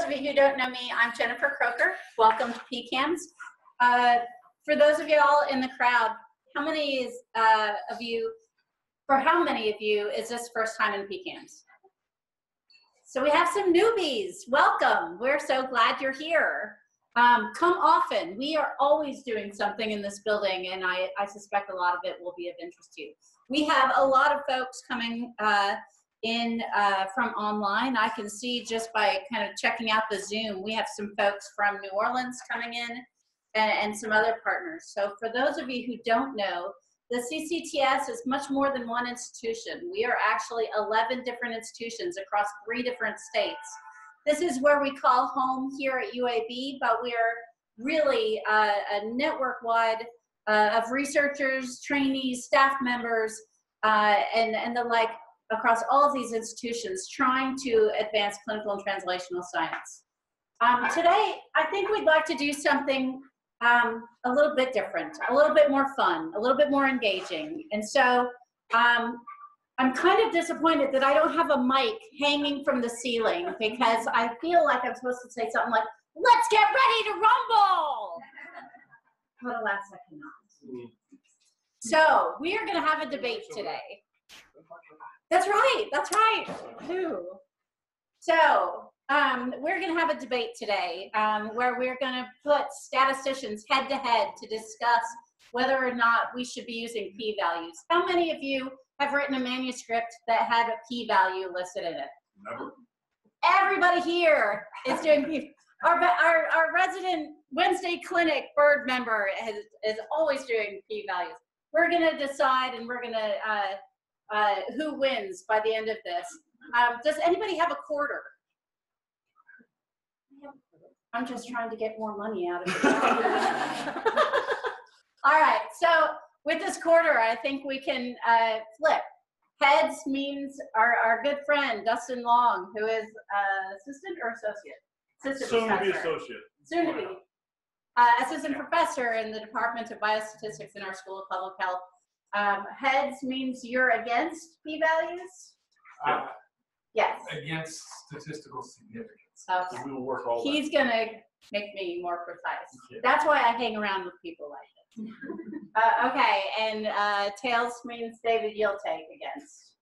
those of you who don't know me, I'm Jennifer Croker. Welcome to PCAMS. For those of you all in the crowd, how many of you is this first time in PCAMS? So we have some newbies. Welcome. We're so glad you're here. Come often. We are always doing something in this building, and I suspect a lot of it will be of interest to you. We have a lot of folks coming from online. I can see just by kind of checking out the Zoom, we have some folks from New Orleans coming in and some other partners. So for those of you who don't know, the CCTS is much more than one institution. We are actually 11 different institutions across 3 different states. This is where we call home here at UAB, but we're really a network-wide of researchers, trainees, staff members, and the like across all of these institutions trying to advance clinical and translational science. Today, I think we'd like to do something a little bit different, a little bit more fun, a little bit more engaging. And so I'm kind of disappointed that I don't have a mic hanging from the ceiling, because I feel like I'm supposed to say something like, "Let's get ready to rumble!" But alas, I cannot. So we are going to have a debate today. That's right, that's right. Who? So we're going to have a debate today where we're going to put statisticians head to head to discuss whether or not we should be using p-values. How many of you have written a manuscript that had a p-value listed in it? Never. Everybody here is doing p. Our resident Wednesday clinic BERD member is always doing p-values. We're going to decide, and we're going to who wins by the end of this. Does anybody have a quarter? I'm just trying to get more money out of it. All right, so with this quarter, I think we can flip. Heads means our good friend, Dustin Long, who is assistant or associate? Assistant Soon professor. to be associate. Soon to be. Assistant professor in the Department of Biostatistics in our School of Public Health. Heads means you're against p-values? Yes. Against statistical significance. Okay. We will work all He's going to make me more precise. Yeah. That's why I hang around with people like this. Okay, and tails means David, you'll take against.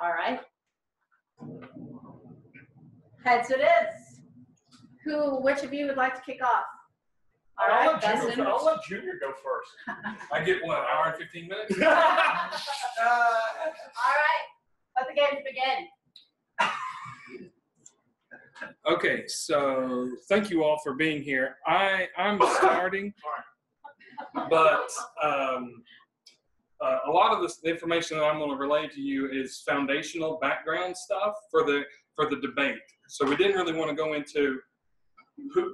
All right. Heads it is. Which of you would like to kick off? All right, Dustin. I'll let Junior go first. I get what, an hour and 15 minutes? All right, let the games begin. Okay, so thank you all for being here. I'm starting, but a lot of the information that I'm going to relay to you is foundational background stuff for the debate. So we didn't really want to go into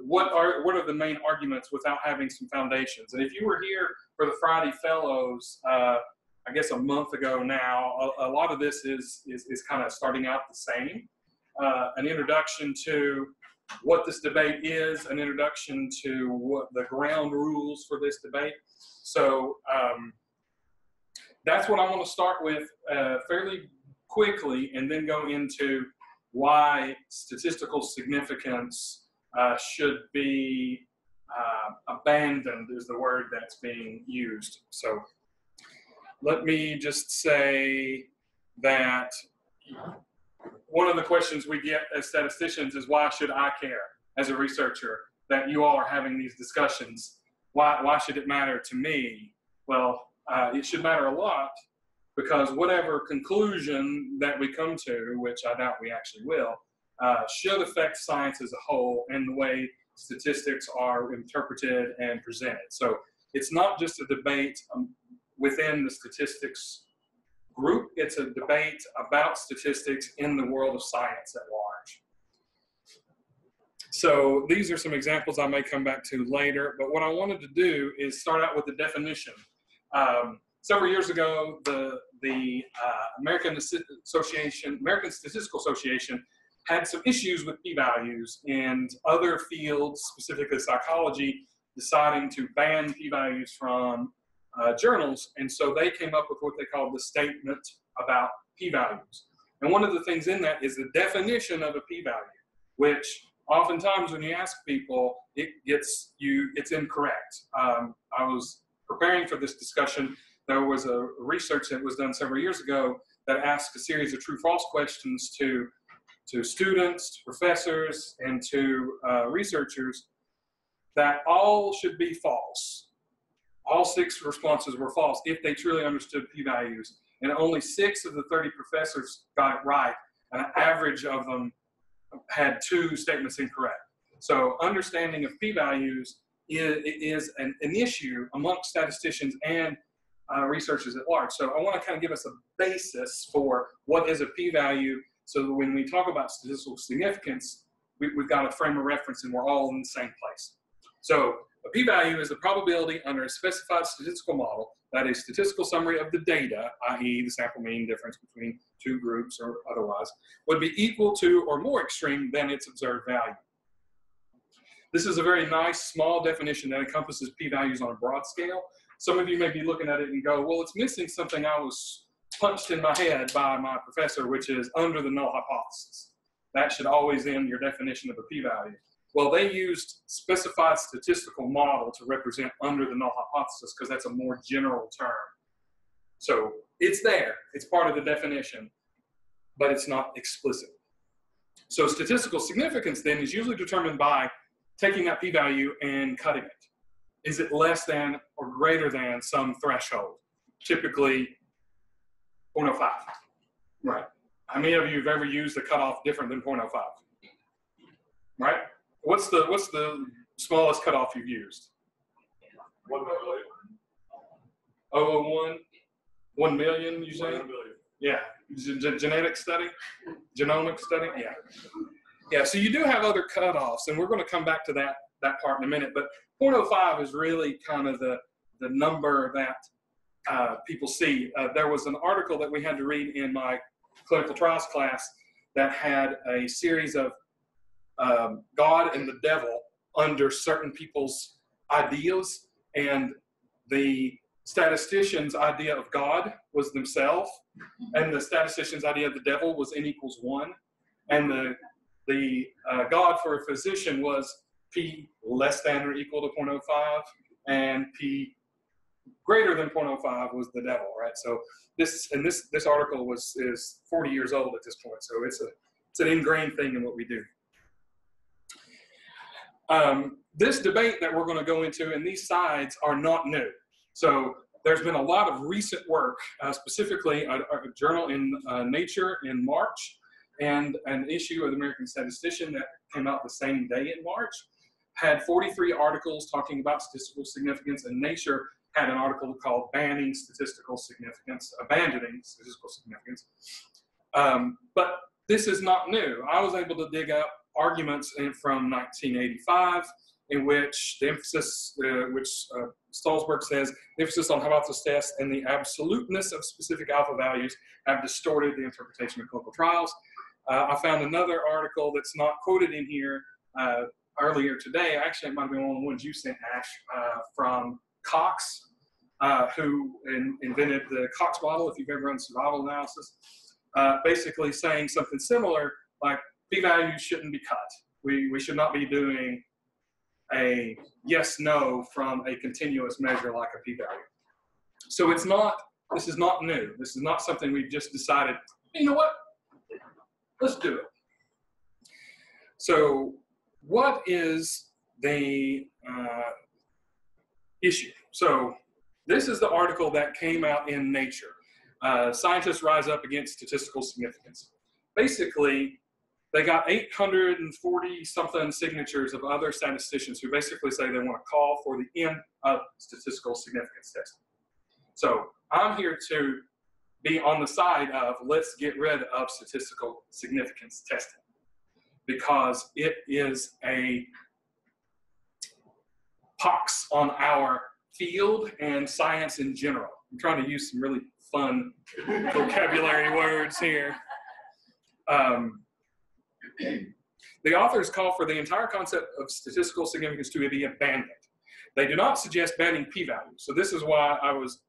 what are the main arguments without having some foundations. And if you were here for the Friday Fellows, I guess a month ago now, a lot of this is kind of starting out the same. An introduction to what this debate is, an introduction to what the ground rules for this debate. So that's what I'm going to start with fairly quickly, and then go into why statistical significance should be abandoned is the word that's being used. So let me just say that one of the questions we get as statisticians is, why should I care as a researcher that you all are having these discussions? Why should it matter to me? Well, it should matter a lot, because whatever conclusion that we come to, which I doubt we actually will, should affect science as a whole and the way statistics are interpreted and presented. So it's not just a debate within the statistics group, it's a debate about statistics in the world of science at large. So these are some examples I may come back to later, but what I wanted to do is start out with the definition. Several years ago, the American Statistical Association had some issues with p-values, and other fields, specifically psychology, deciding to ban p-values from journals, and so they came up with what they called the statement about p-values. And one of the things in that is the definition of a p-value, which oftentimes when you ask people, it's incorrect. I was preparing for this discussion. There was a research that was done several years ago that asked a series of true-false questions to students, to professors, and to researchers that all should be false. All 6 responses were false if they truly understood p-values, and only 6 of the 30 professors got it right, and an average of them had 2 statements incorrect. So understanding of p-values is an issue amongst statisticians and researchers at large. So I want to kind of give us a basis for what is a p-value, so that when we talk about statistical significance, we've got a frame of reference and we're all in the same place. So a p-value is the probability under a specified statistical model that a statistical summary of the data, i.e. the sample mean difference between 2 groups or otherwise, would be equal to or more extreme than its observed value. This is a very nice small definition that encompasses p-values on a broad scale. Some of you may be looking at it and go, well, it's missing something I was punched in my head by my professor, which is under the null hypothesis. That should always end your definition of a p-value. Well, they used specified statistical model to represent under the null hypothesis because that's a more general term. So it's there, it's part of the definition, but it's not explicit. So statistical significance then is usually determined by taking that p-value and cutting it. Is it less than or greater than some threshold? Typically 0.05, right? How many of you have ever used a cutoff different than 0.05? Right? What's the smallest cutoff you've used? 1 million. 0.001? 1 million, you say? 1 million. Yeah. Genetic study? Genomic study? Yeah. Yeah, so you do have other cutoffs, and we're going to come back to that part in a minute, but 0.05 is really kind of the number that people see. There was an article that we had to read in my clinical trials class that had a series of God and the devil under certain people's ideas, and the statistician's idea of God was themselves, and the statistician's idea of the devil was n equals 1, and the God for a physician was p less than or equal to 0.05, and p greater than 0.05 was the devil, right? So this article is 40 years old at this point, so it's an ingrained thing in what we do. This debate that we're going to go into and these sides are not new. So there's been a lot of recent work, specifically a journal in Nature in March, and an issue of the American Statistician that came out the same day in March, had 43 articles talking about statistical significance, and Nature had an article called Abandoning Statistical Significance. But this is not new. I was able to dig up arguments from 1985 in which the emphasis, Stolzberg says, the emphasis on hypothesis tests and the absoluteness of specific alpha values have distorted the interpretation of clinical trials. I found another article that's not quoted in here earlier today. Actually, it might have been one of the ones you sent, Ash, from Cox, who invented the Cox model, if you've ever run survival analysis, basically saying something similar, like p-values shouldn't be cut. We should not be doing a yes-no from a continuous measure like a p-value. So this is not new. This is not something we've just decided, you know what, let's do it. So what is the issue? So this is the article that came out in Nature. Scientists rise up against statistical significance. Basically, they got 840 something signatures of other statisticians who basically say they want to call for the end of statistical significance testing. So I'm here to be on the side of let's get rid of statistical significance testing, because it is a pox on our field and science in general. I'm trying to use some really fun vocabulary words here. The authors call for the entire concept of statistical significance to be abandoned. They do not suggest banning p-values. So this is why I was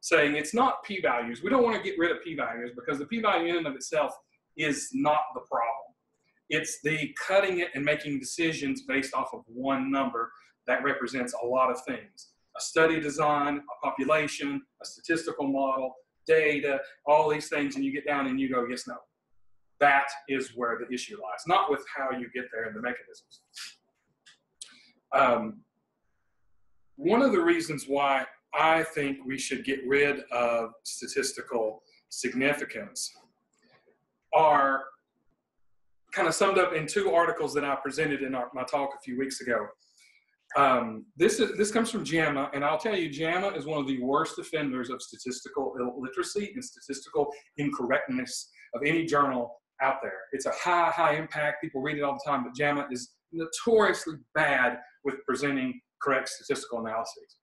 saying it's not p-values. We don't want to get rid of p-values because the p-value in and of itself is not the problem. It's the cutting it and making decisions based off of one number that represents a lot of things. A study design, a population, a statistical model, data, all these things, and you get down and you go, yes, no. That is where the issue lies, not with how you get there and the mechanisms. One of the reasons why I think we should get rid of statistical significance are kind of summed up in two articles that I presented in my talk a few weeks ago. This comes from JAMA, and I'll tell you, JAMA is one of the worst offenders of statistical illiteracy and statistical incorrectness of any journal out there. It's a high impact. People read it all the time, but JAMA is notoriously bad with presenting correct statistical analyses.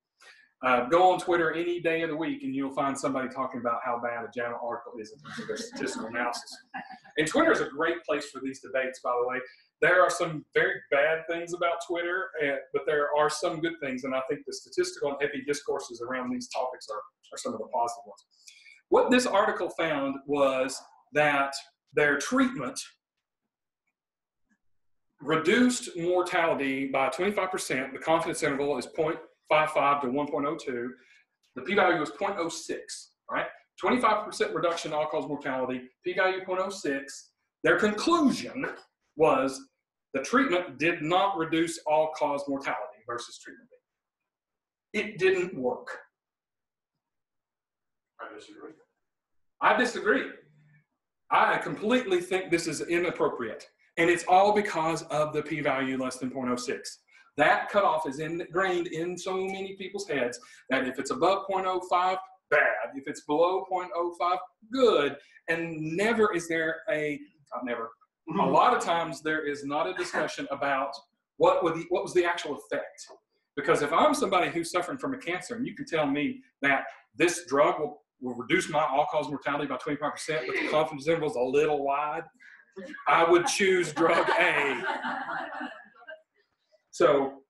Go on Twitter any day of the week and you'll find somebody talking about how bad a JAMA article is in terms of their statistical analysis. And Twitter is a great place for these debates, by the way. There are some very bad things about Twitter, but there are some good things, and I think the statistical and epi discourses around these topics are some of the positive ones. What this article found was that their treatment reduced mortality by 25%. The confidence interval is 0.55 to 1.02. The p-value was 0.06, right? 25% reduction in all-cause mortality, p-value 0.06. Their conclusion was the treatment did not reduce all-cause mortality versus treatment. It didn't work. I disagree. I disagree. I completely think this is inappropriate. And it's all because of the p-value less than 0.06. That cutoff is ingrained in so many people's heads that if it's above 0.05, bad. If it's below 0.05, good. And never is there not never. A lot of times there is not a discussion about what was the actual effect. Because if I'm somebody who's suffering from a cancer and you can tell me that this drug will reduce my all-cause mortality by 25%, but the confidence interval is a little wide, I would choose drug A. So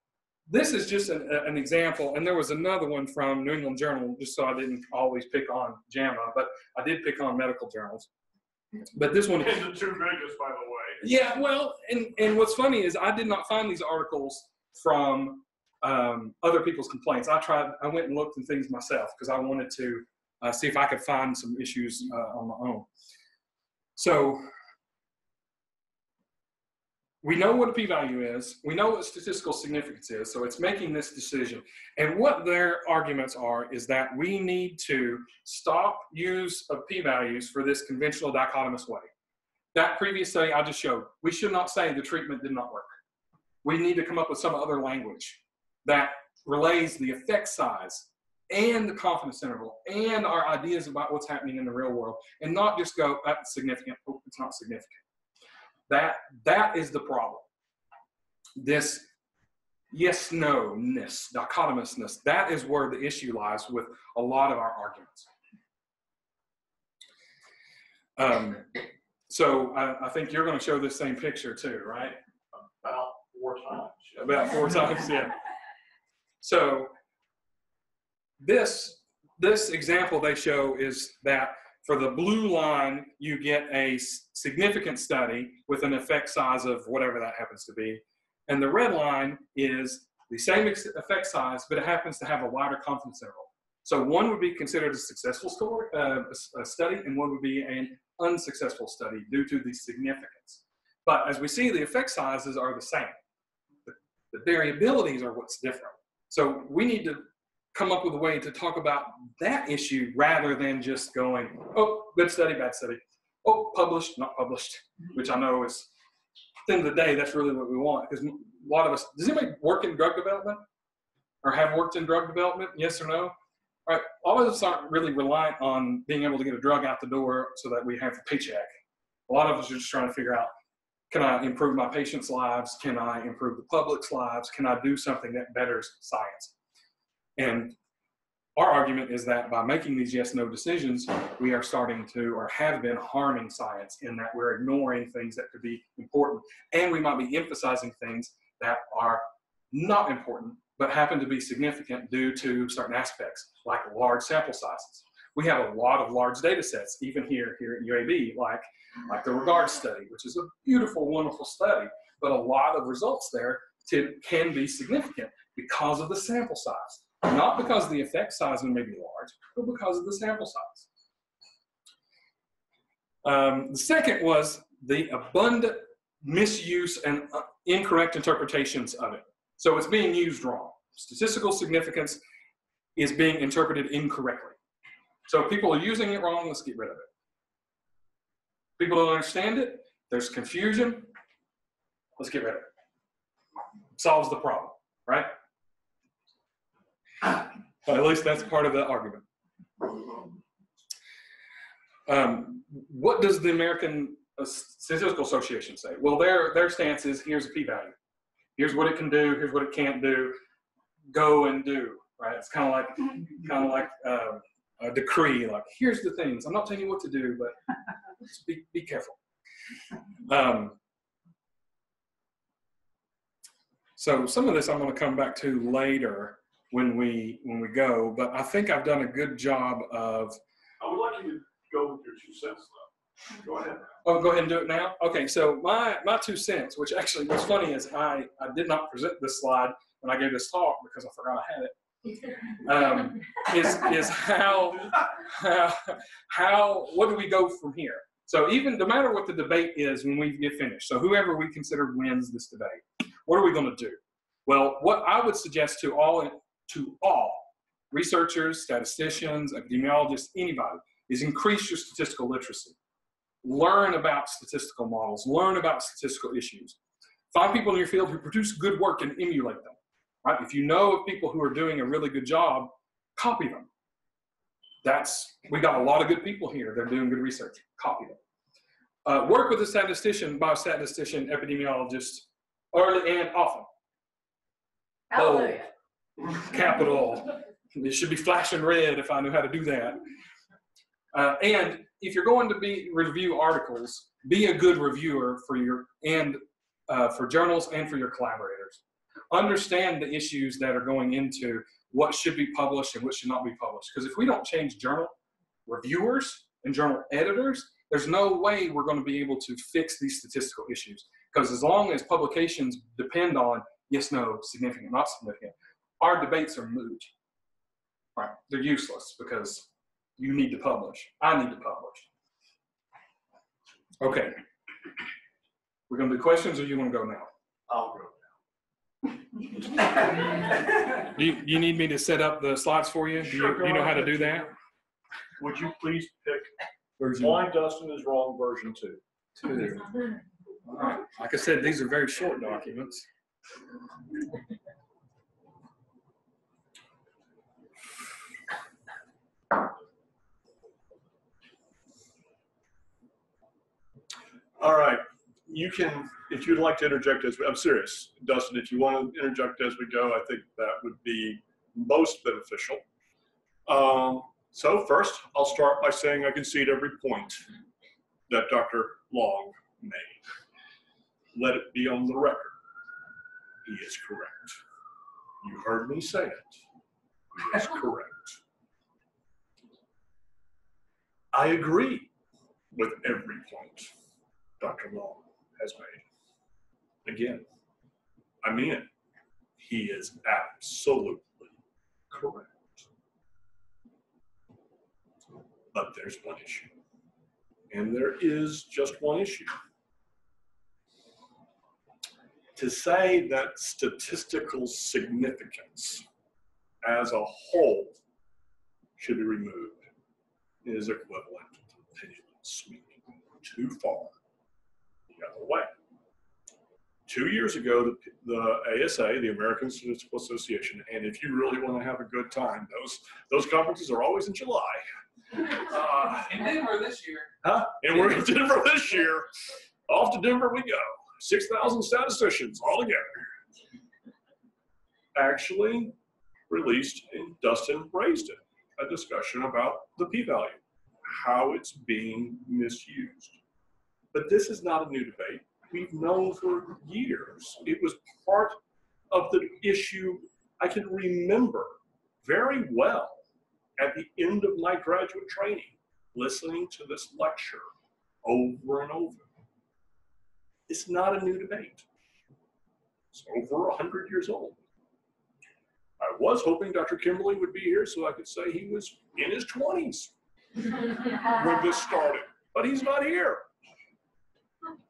this is just an example, and there was another one from New England Journal, just so I didn't always pick on JAMA, but I did pick on medical journals. But this one And the two biggest, by the way. Yeah, well, and what's funny is I did not find these articles from other people's complaints. I went and looked at things myself because I wanted to see if I could find some issues on my own. So we know what a p-value is. We know what statistical significance is. So it's making this decision. And what their arguments are is that we need to stop use of p-values for this conventional dichotomous way. That previous study I just showed, we should not say the treatment did not work. We need to come up with some other language that relays the effect size and the confidence interval and our ideas about what's happening in the real world, and not just go, that's significant, oh, it's not significant. That is the problem. This yes-no-ness, dichotomousness, that is where the issue lies with a lot of our arguments. So I think you're going to show this same picture too, right? About 4 times. About 4 times, yeah. So this example they show is that for the blue line, you get a significant study with an effect size of whatever that happens to be. And the red line is the same effect size, but it happens to have a wider confidence interval. So one would be considered a successful study, and one would be an unsuccessful study due to the significance. But as we see, the effect sizes are the same. The variabilities are what's different. So we need to come up with a way to talk about that issue rather than just going, oh, good study, bad study. Oh, published, not published, which I know is, at the end of the day, that's really what we want. Because a lot of us, does anybody work in drug development? Or have worked in drug development? Yes or no? All right, all of us aren't really reliant on being able to get a drug out the door so that we have a paycheck. A lot of us are just trying to figure out, can I improve my patients' lives? Can I improve the public's lives? Can I do something that betters science? And our argument is that by making these yes-no decisions, we are starting to, or have been, harming science in that we're ignoring things that could be important. And we might be emphasizing things that are not important, but happen to be significant due to certain aspects, like large sample sizes. We have a lot of large data sets, even here at UAB, like the regard study, which is a beautiful, wonderful study, but a lot of results there can be significant because of the sample size. Not because the effect size may be large, but because of the sample size. The second was the abundant misuse and incorrect interpretations of it. So it's being used wrong. Statistical significance is being interpreted incorrectly. So people are using it wrong, let's get rid of it. People don't understand it, there's confusion, let's get rid of it. Solves the problem, right? But at least that's part of the argument. What does the American Statistical Association say? Well, their stance is, here's a p-value. Here's what it can do, here's what it can't do. Go and do, right? It's kind of like a decree, like, here's the things. I'm not telling you what to do, but just be careful. So some of this I'm going to come back to later when we go, but I think I've done a good job of. I would like you to go with your 2 cents, though. Go ahead. Oh, go ahead and do it now? Okay, so my 2 cents, which actually what's funny is I did not present this slide when I gave this talk because I forgot I had it. Is how what do we go from here? So even no matter what the debate is when we get finished, so whoever we consider wins this debate, what are we going to do? Well, what I would suggest to all researchers, statisticians, epidemiologists, anybody, is increase your statistical literacy. Learn about statistical models, learn about statistical issues. Find people in your field who produce good work and emulate them. Right? If you know of people who are doing a really good job, copy them. We got a lot of good people here. They're doing good research. Copy them. Work with a statistician, biostatistician, epidemiologist, early and often. Hallelujah. Capital. It should be flashing red if I knew how to do that. And if you're going to review articles, be a good reviewer for journals and for your collaborators. Understand the issues that are going into what should be published and what should not be published. Because if we don't change journal reviewers and journal editors, there's no way we're going to be able to fix these statistical issues. Because as long as publications depend on yes, no, significant, not significant, our debates are moot. Right? They're useless because you need to publish. I need to publish. Okay. We're going to do questions or you want to go now? I'll go. Do you need me to set up the slides for you? Do you know how to do that? Would you please pick Version why Dustin is wrong version 2? 2. All right. Like I said, these are very short documents. All right. You can, if you'd like to interject I'm serious, Dustin, if you want to interject as we go, I think that would be most beneficial. So first, I'll start by saying I concede every point that Dr. Long made. Let it be on the record. He is correct. You heard me say it. He is correct. I agree with every point Dr. Long has made. Again, I mean it. He is absolutely correct. But there's one issue. And there is just one issue. To say that statistical significance as a whole should be removed is equivalent to pendulum swinging too far the other way. 2 years ago, the ASA, the American Statistical Association, and if you really want to have a good time, those conferences are always in July. In Denver this year. Huh? And we're in Denver this year. Off to Denver we go. 6,000 statisticians all together. Actually released, and Dustin raised it, a discussion about the p-value, how it's being misused. But this is not a new debate. We've known for years. It was part of the issue I can remember very well at the end of my graduate training, listening to this lecture over and over. It's not a new debate. It's over 100 years old. I was hoping Dr. Kimberly would be here so I could say he was in his 20s when this started, but he's not here.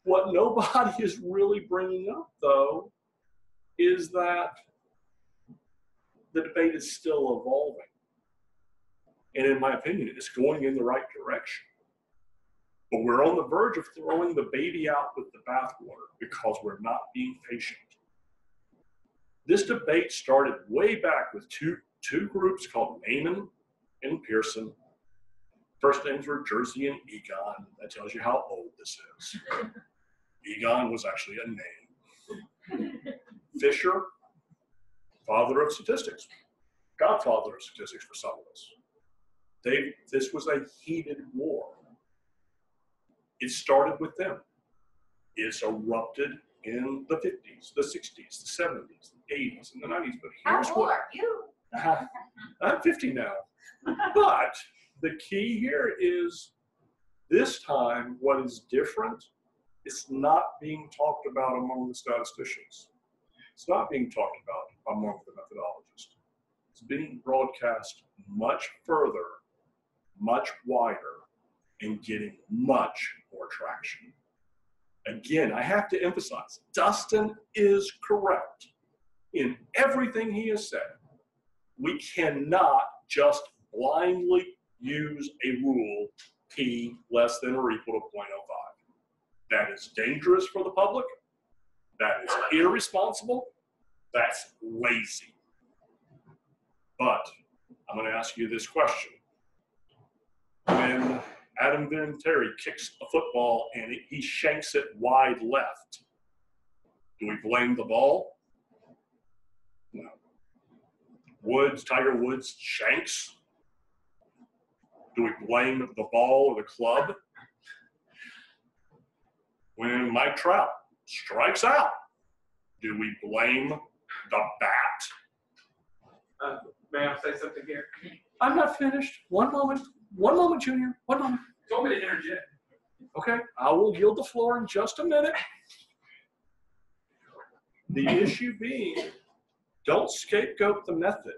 What nobody is really bringing up, though, is that the debate is still evolving. And in my opinion, it's going in the right direction. But we're on the verge of throwing the baby out with the bathwater because we're not being patient. This debate started way back with two groups called Neyman and Pearson. First names were Jersey and Egon. That tells you how old this is. Egon was actually a name. Fisher, father of statistics, godfather of statistics for some of us. This was a heated war. It started with them. It's erupted in the 50s, the 60s, the 70s, the 80s, and the 90s. But here's How old are you? I'm 50 now. But the key here is this time what is different, it's not being talked about among the statisticians. It's not being talked about among the methodologists. It's being broadcast much further, much wider, and getting much more traction. Again, I have to emphasize, Dustin is correct in everything he has said. We cannot just blindly use a rule p less than or equal to 0.05. That is dangerous for the public. That is irresponsible. That's lazy. But I'm going to ask you this question. When Adam Vinatieri kicks a football and he shanks it wide left, do we blame the ball? No. Tiger Woods shanks? Do we blame the ball or the club? When Mike Trout strikes out, do we blame the bat? May I say something here? I'm not finished. One moment, Junior. One moment. You told me to interject. Okay, I will yield the floor in just a minute. The issue being, don't scapegoat the method.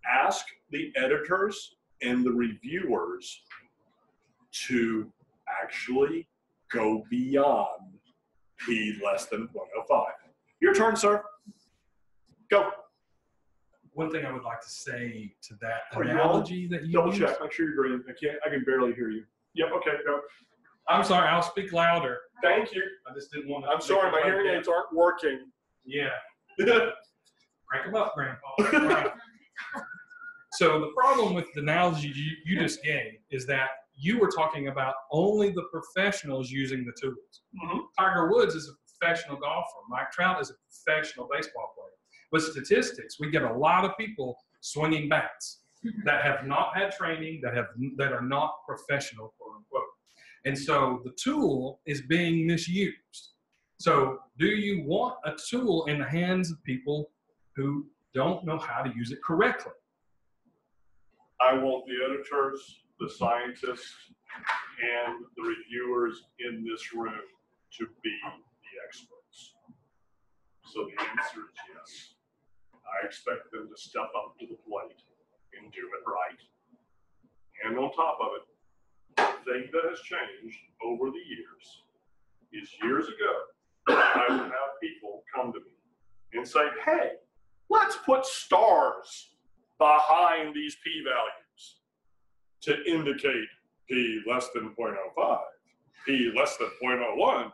Ask the editors and the reviewers to actually go beyond p less than 0.05. Your turn, sir. Go. One thing I would like to say to that Are you analogy that you Double used. check. Make sure you're green. I can barely hear you. Yep. Okay. Go. I'm sorry, I'll speak louder. Thank you. I just didn't want to. I'm sorry, my hearing aids aren't working. Yeah. Crank them up, Grandpa. All right. So the problem with the analogy you just gave is that you were talking about only the professionals using the tools. Mm-hmm. Tiger Woods is a professional golfer. Mike Trout is a professional baseball player. With statistics, we get a lot of people swinging bats that have not had training, that are not professional, quote unquote. And so the tool is being misused. So do you want a tool in the hands of people who don't know how to use it correctly? I want the editors, the scientists, and the reviewers in this room to be the experts. So the answer is yes. I expect them to step up to the plate and do it right. And on top of it, the thing that has changed over the years is years ago, I would have people come to me and say, hey, let's put stars behind these p-values to indicate p less than 0.05, p less than 0.01,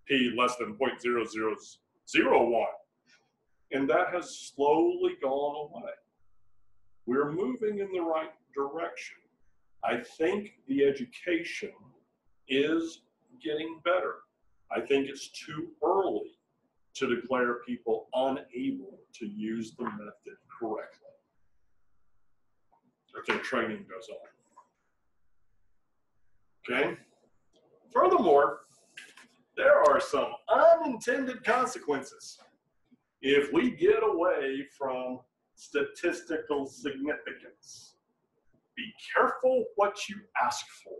p less than 0.0001. And that has slowly gone away. We're moving in the right direction. I think the education is getting better. I think it's too early to declare people unable to use the method correctly. Until training goes on. Okay? Furthermore, there are some unintended consequences if we get away from statistical significance. be careful what you ask for.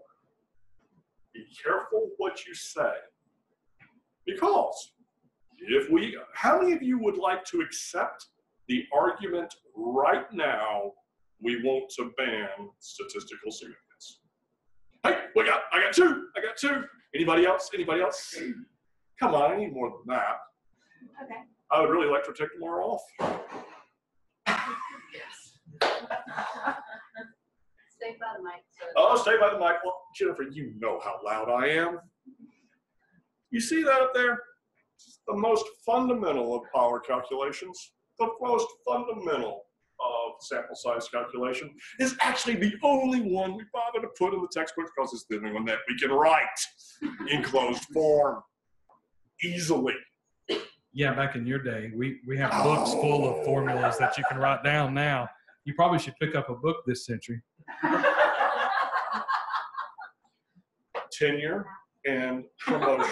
Be careful what you say. Because how many of you would like to accept the argument right now, we want to ban statistical significance? Hey, I got two. Anybody else? Come on, I need more than that. Okay. I would really like to take tomorrow off. Yes. Stay by the mic. Oh, stay by the mic. Well, Jennifer, you know how loud I am. You see that up there? It's the most fundamental of power calculations. The most fundamental of sample size calculation is actually the only one we bother to put in the textbook because it's the only one that we can write in closed form easily. Yeah, back in your day, we have books full of formulas that you can write down now. You probably should pick up a book this century. Tenure and promotion.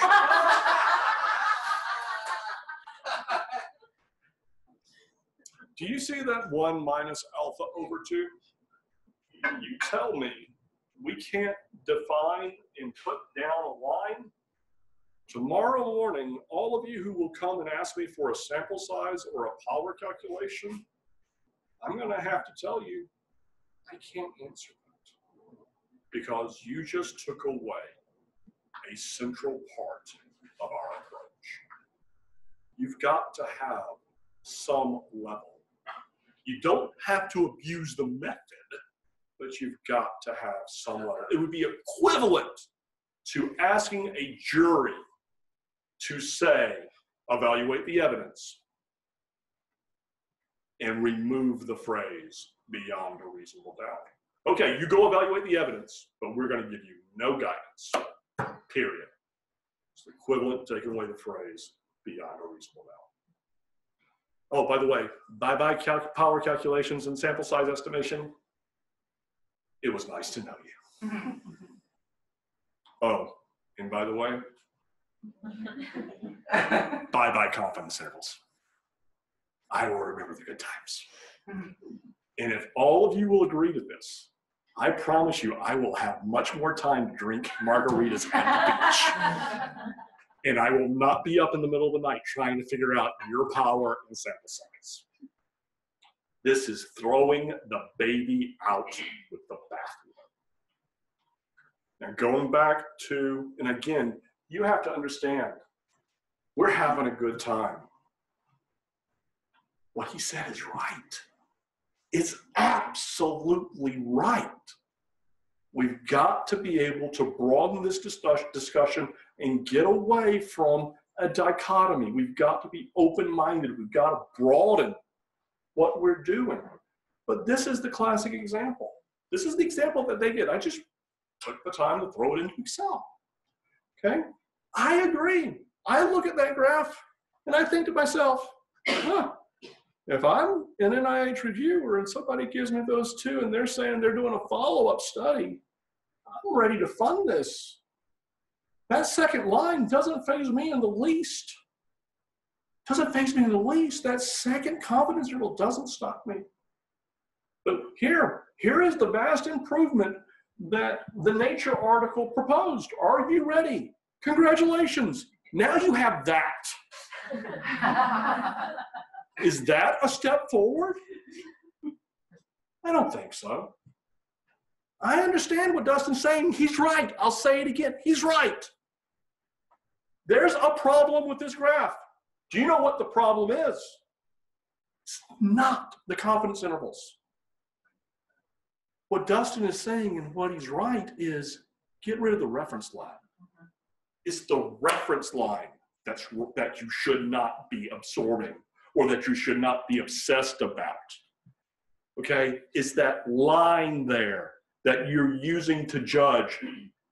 Do you see that 1 minus alpha over 2? You tell me we can't define and put down a line? Tomorrow morning, all of you who will come and ask me for a sample size or a power calculation, I'm going to have to tell you, I can't answer that because you just took away a central part of our approach. You've got to have some level. You don't have to abuse the method, but you've got to have some level. It would be equivalent to asking a jury to say, evaluate the evidence and remove the phrase beyond a reasonable doubt. Okay, you go evaluate the evidence, but we're going to give you no guidance, period. It's the equivalent to taking away the phrase beyond a reasonable doubt. Oh, by the way, bye-bye power calculations and sample size estimation. It was nice to know you. Oh, and by the way, bye-bye confidence intervals. I will remember the good times. And if all of you will agree to this, I promise you I will have much more time to drink margaritas at the beach. And I will not be up in the middle of the night trying to figure out your power and sample size. This is throwing the baby out with the bathwater. Now going back to, and again, you have to understand, we're having a good time. What he said is right. It's absolutely right. We've got to be able to broaden this discussion and get away from a dichotomy. We've got to be open-minded. We've got to broaden what we're doing. But this is the classic example. This is the example that they did. I just took the time to throw it into Excel. Okay? I agree. I look at that graph and I think to myself, if I'm an NIH reviewer and somebody gives me those two and they're saying they're doing a follow-up study, I'm ready to fund this. That second line doesn't faze me in the least. Doesn't faze me in the least. That second confidence interval doesn't stop me. But here is the vast improvement that the Nature article proposed. Are you ready? Congratulations. Now you have that. Is that a step forward? I don't think so. I understand what Dustin's saying. He's right. I'll say it again. He's right. There's a problem with this graph. Do you know what the problem is? It's not the confidence intervals. What Dustin is saying and what he's right is get rid of the reference line. It's the reference line that you should not be absorbing or that you should not be obsessed about. Okay? It's that line there that you're using to judge.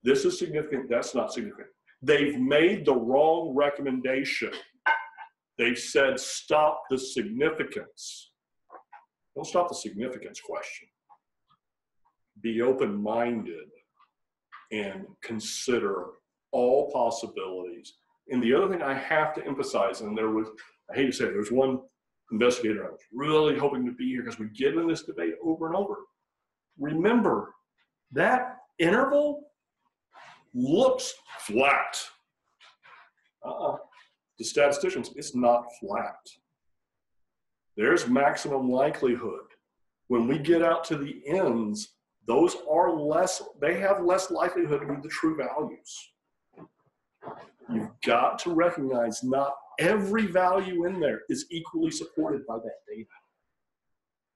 This is significant, that's not significant. They've made the wrong recommendation. They've said stop the significance. Don't stop the significance question. Be open-minded and consider all possibilities. And the other thing I have to emphasize, and I hate to say it, there's one investigator I was really hoping to be here because we get in this debate over and over. remember that interval looks flat. The statisticians, it's not flat. There's maximum likelihood. When we get out to the ends, those are less, they have less likelihood to be the true values. You've got to recognize not every value in there is equally supported by that data.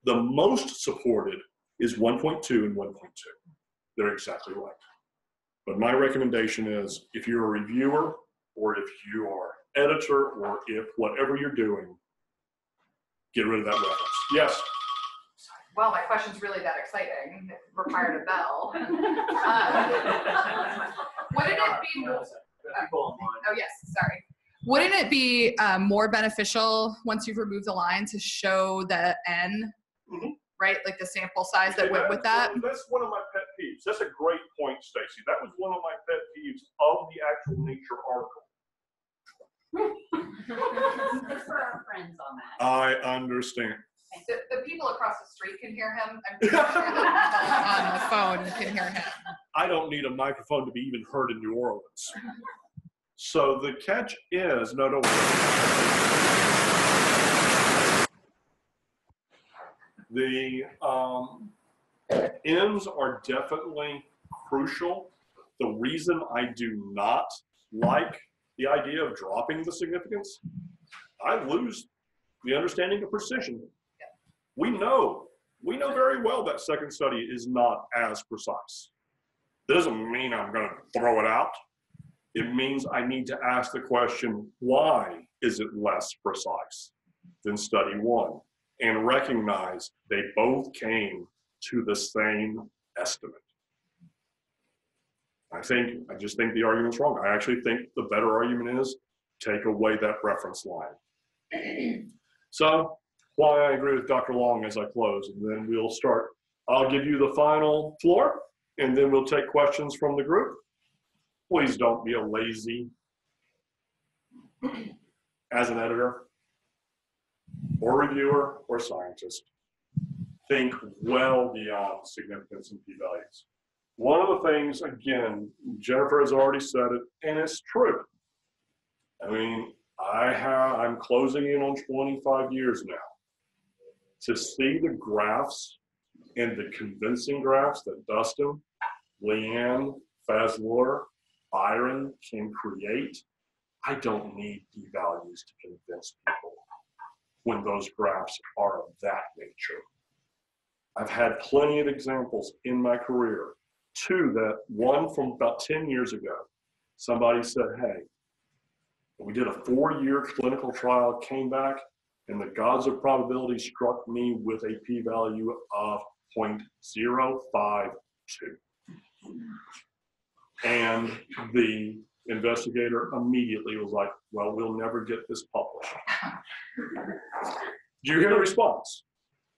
The most supported is 1.2 and 1.2. They're exactly right. But my recommendation is if you're a reviewer or if you are editor or if whatever you're doing, get rid of that reference. Yes? Well, my question's really that exciting. It required a bell. Wouldn't it be? Oh yes, sorry. Wouldn't it be more beneficial once you've removed the line to show the N, right? Like the sample size that went with that? That's one of my pet peeves. That's a great point, Stacy. That was one of my pet peeves of the actual Nature article. It's for our friends on that. I understand. The people across the street can hear him. I'm pretty sure the people on the phone can hear him. I don't need a microphone to be even heard in New Orleans. So the catch is, no, don't worry. The ends are definitely crucial. The reason I do not like the idea of dropping the significance, I lose the understanding of precision. We know very well that second study is not as precise. Doesn't mean I'm going to throw it out. It means I need to ask the question, why is it less precise than study one? And recognize they both came to the same estimate. I just think the argument's wrong. I actually think the better argument is take away that reference line. So, why I agree with Dr. Long as I close, and then we'll start. I'll give you the final floor, and then we'll take questions from the group. Please don't be a lazy, as an editor, or reviewer, or scientist. Think well beyond significance and p-values. One of the things, again, Jennifer has already said it, and it's true. I mean, I'm closing in on 25 years now. To see the graphs and the convincing graphs that Dustin, Leanne, Fazlor, Byron can create, I don't need p-values to convince people when those graphs are of that nature. I've had plenty of examples in my career. One from about 10 years ago, somebody said, hey, we did a 4-year clinical trial, came back, and the gods of probability struck me with a p-value of 0.052. And the investigator immediately was like, well, we'll never get this published. Do you hear the response?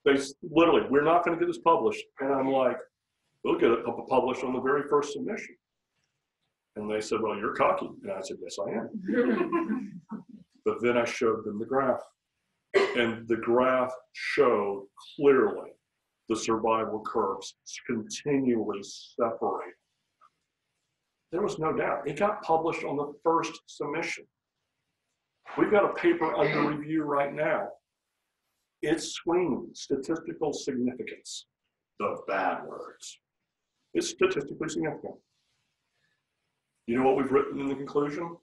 They literally, we're not going to get this published. And I'm like, we'll get it published on the very first submission. And they said, well, you're cocky. And I said, yes, I am. But then I showed them the graph. And the graph showed clearly the survival curves continually separate. There was no doubt. It got published on the first submission. We've got a paper under review right now. It's swinging statistical significance. The bad words. It's statistically significant. You know what we've written in the conclusion?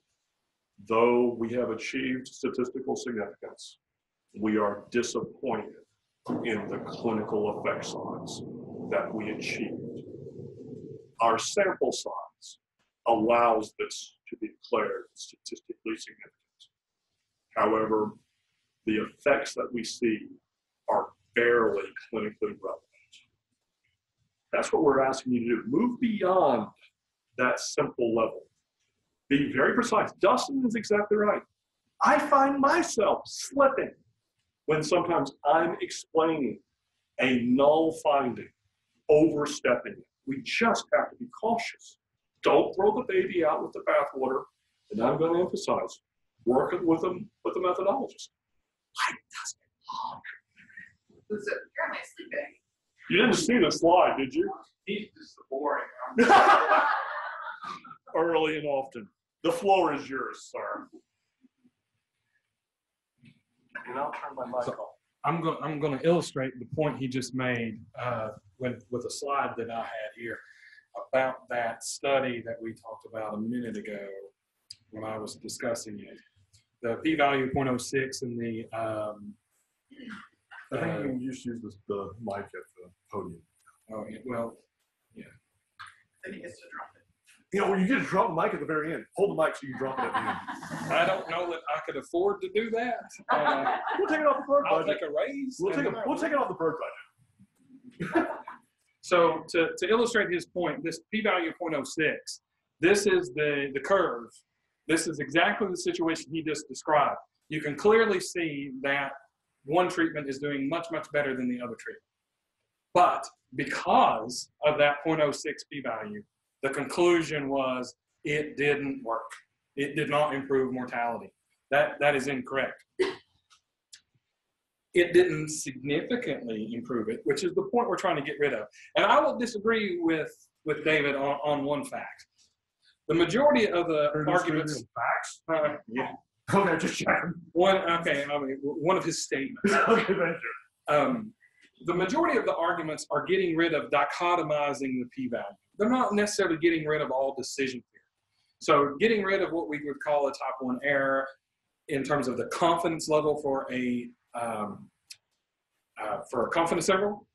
Though we have achieved statistical significance, we are disappointed in the clinical effect size that we achieved. Our sample size allows this to be declared statistically significant. However, the effects that we see are barely clinically relevant. That's what we're asking you to do. Move beyond that simple level. Be very precise. Dustin is exactly right. I find myself slipping when sometimes I'm explaining a null finding, overstepping it. We just have to be cautious. Don't throw the baby out with the bathwater. And I'm going to emphasize, work with the methodologist. Like Dustin Long. Who's apparently sleeping. You didn't see the slide, did you? He's just boring. Early and often. The floor is yours, sir. And I'll turn my mic off. I'm going to illustrate the point he just made with a slide that I had here about that study that we talked about a minute ago when I was discussing it. The p-value 0.06 and the I think you can just use the mic at the podium. oh, well, yeah. Then he gets to drop it. You know, you just drop the mic at the very end. Hold the mic so you can drop it at the end. I don't know that I could afford to do that. We'll take it off the BERD I'll budget. take a raise. We'll take it off the BERD budget. So to illustrate his point, this p-value 0.06, this is the curve. This is exactly the situation he just described. You can clearly see that one treatment is doing much, much better than the other treatment. But because of that 0.06 p-value, the conclusion was it didn't work. It did not improve mortality. That is incorrect. It didn't significantly improve it, which is the point we're trying to get rid of. And I will disagree with David on one fact. The majority of the arguments. Facts? Yeah. Okay, just checking. One of his statements. Okay, thank you. The majority of the arguments are getting rid of dichotomizing the p-value. They're not necessarily getting rid of all decision theory. So getting rid of what we would call a type 1 error in terms of the confidence level for a confidence interval,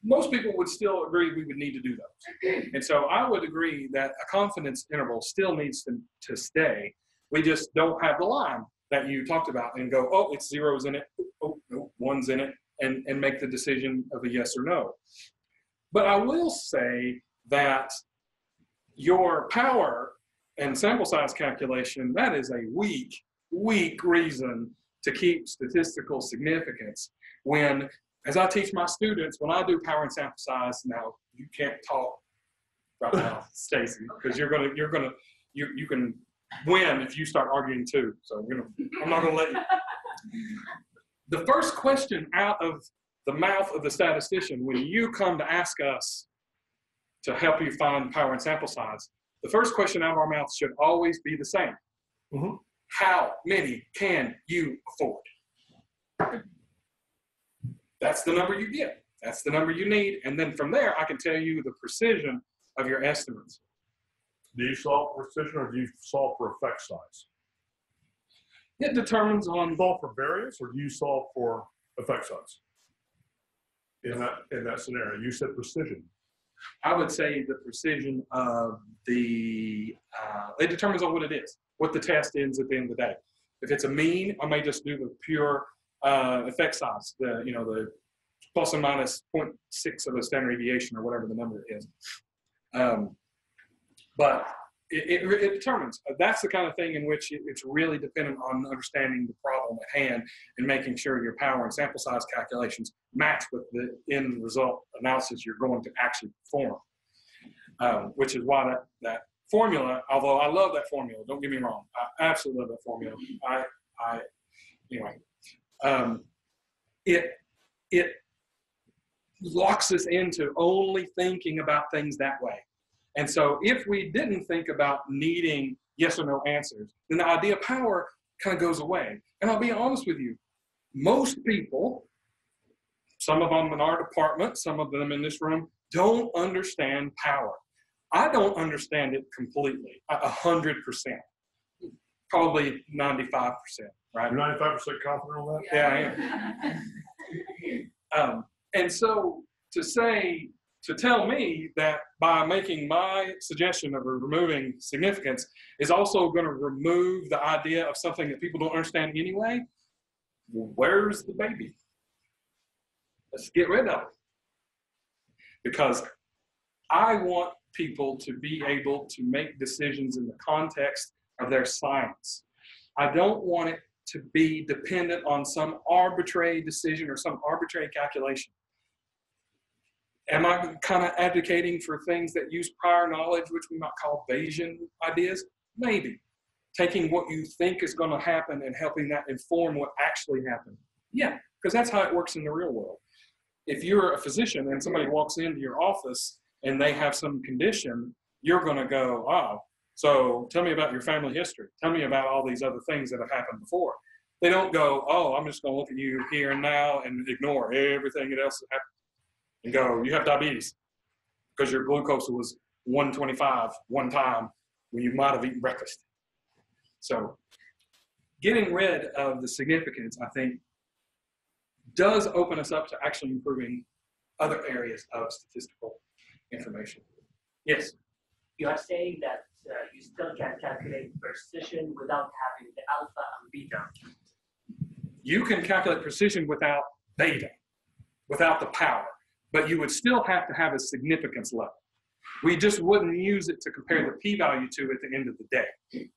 most people would still agree we would need to do those. And so I would agree that a confidence interval still needs to stay. We just don't have the line that you talked about and go, oh, it's zeros in it, oh, no, one's in it, and make the decision of a yes or no. But I will say that your power and sample size calculation, that is a weak reason to keep statistical significance when, as I teach my students, when I do power and sample size, now you can't talk right now, Stacy, because you can win if you start arguing too. So I'm not gonna let you. The first question out of the mouth of the statistician when you come to ask us to help you find power and sample size, the first question out of our mouths should always be the same. Mm-hmm. How many can you afford? That's the number you get. That's the number you need. And then from there, I can tell you the precision of your estimates. Do you solve for precision or do you solve for effect size? It determines on. Do you solve for variance or do you solve for effect size? In that scenario, you said precision. I would say the precision of it determines on what it is, what the test is at the end of the day. If it's a mean, I may just do the pure effect size, the plus or minus 0.6 of a standard deviation or whatever the number is. But it determines. That's the kind of thing in which it's really dependent on understanding the problem at hand and making sure your power and sample size calculations match with the end result analysis you're going to actually perform. Which is why that formula, although I love that formula, don't get me wrong, I absolutely love that formula. It locks us into only thinking about things that way. And so if we didn't think about needing yes or no answers, then the idea of power kind of goes away. And I'll be honest with you, most people, some of them in our department, some of them in this room, don't understand power. I don't understand it completely, 100%, probably 95%, right? You're 95% confident on that? Yeah, I am. And so to tell me that by making my suggestion of removing significance is also going to remove the idea of something that people don't understand anyway, where's the baby? Let's get rid of it. Because I want people to be able to make decisions in the context of their science. I don't want it to be dependent on some arbitrary decision or some arbitrary calculation. Am I kind of advocating for things that use prior knowledge, which we might call Bayesian ideas? Maybe. Taking what you think is going to happen and helping that inform what actually happened. Yeah, because that's how it works in the real world. if you're a physician and somebody walks into your office and they have some condition, you're going to go, oh, so tell me about your family history. Tell me about all these other things that have happened before. They don't go, oh, I'm just going to look at you here and now and ignore everything else that happened and go, you have diabetes because your glucose was 125 one time when you might have eaten breakfast. So getting rid of the significance, I think, does open us up to actually improving other areas of statistical information. Yes? You are saying that you still can calculate precision without having the alpha and beta. You can calculate precision without beta, without the power, but you would still have to have a significance level. We just wouldn't use it to compare the p-value to at the end of the day.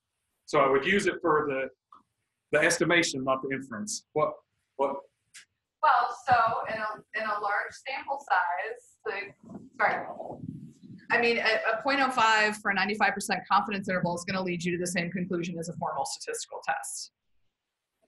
So I would use it for the estimation, not the inference. What? Well, so in a large sample size, I mean, a 0.05 for a 95% confidence interval is going to lead you to the same conclusion as a formal statistical test,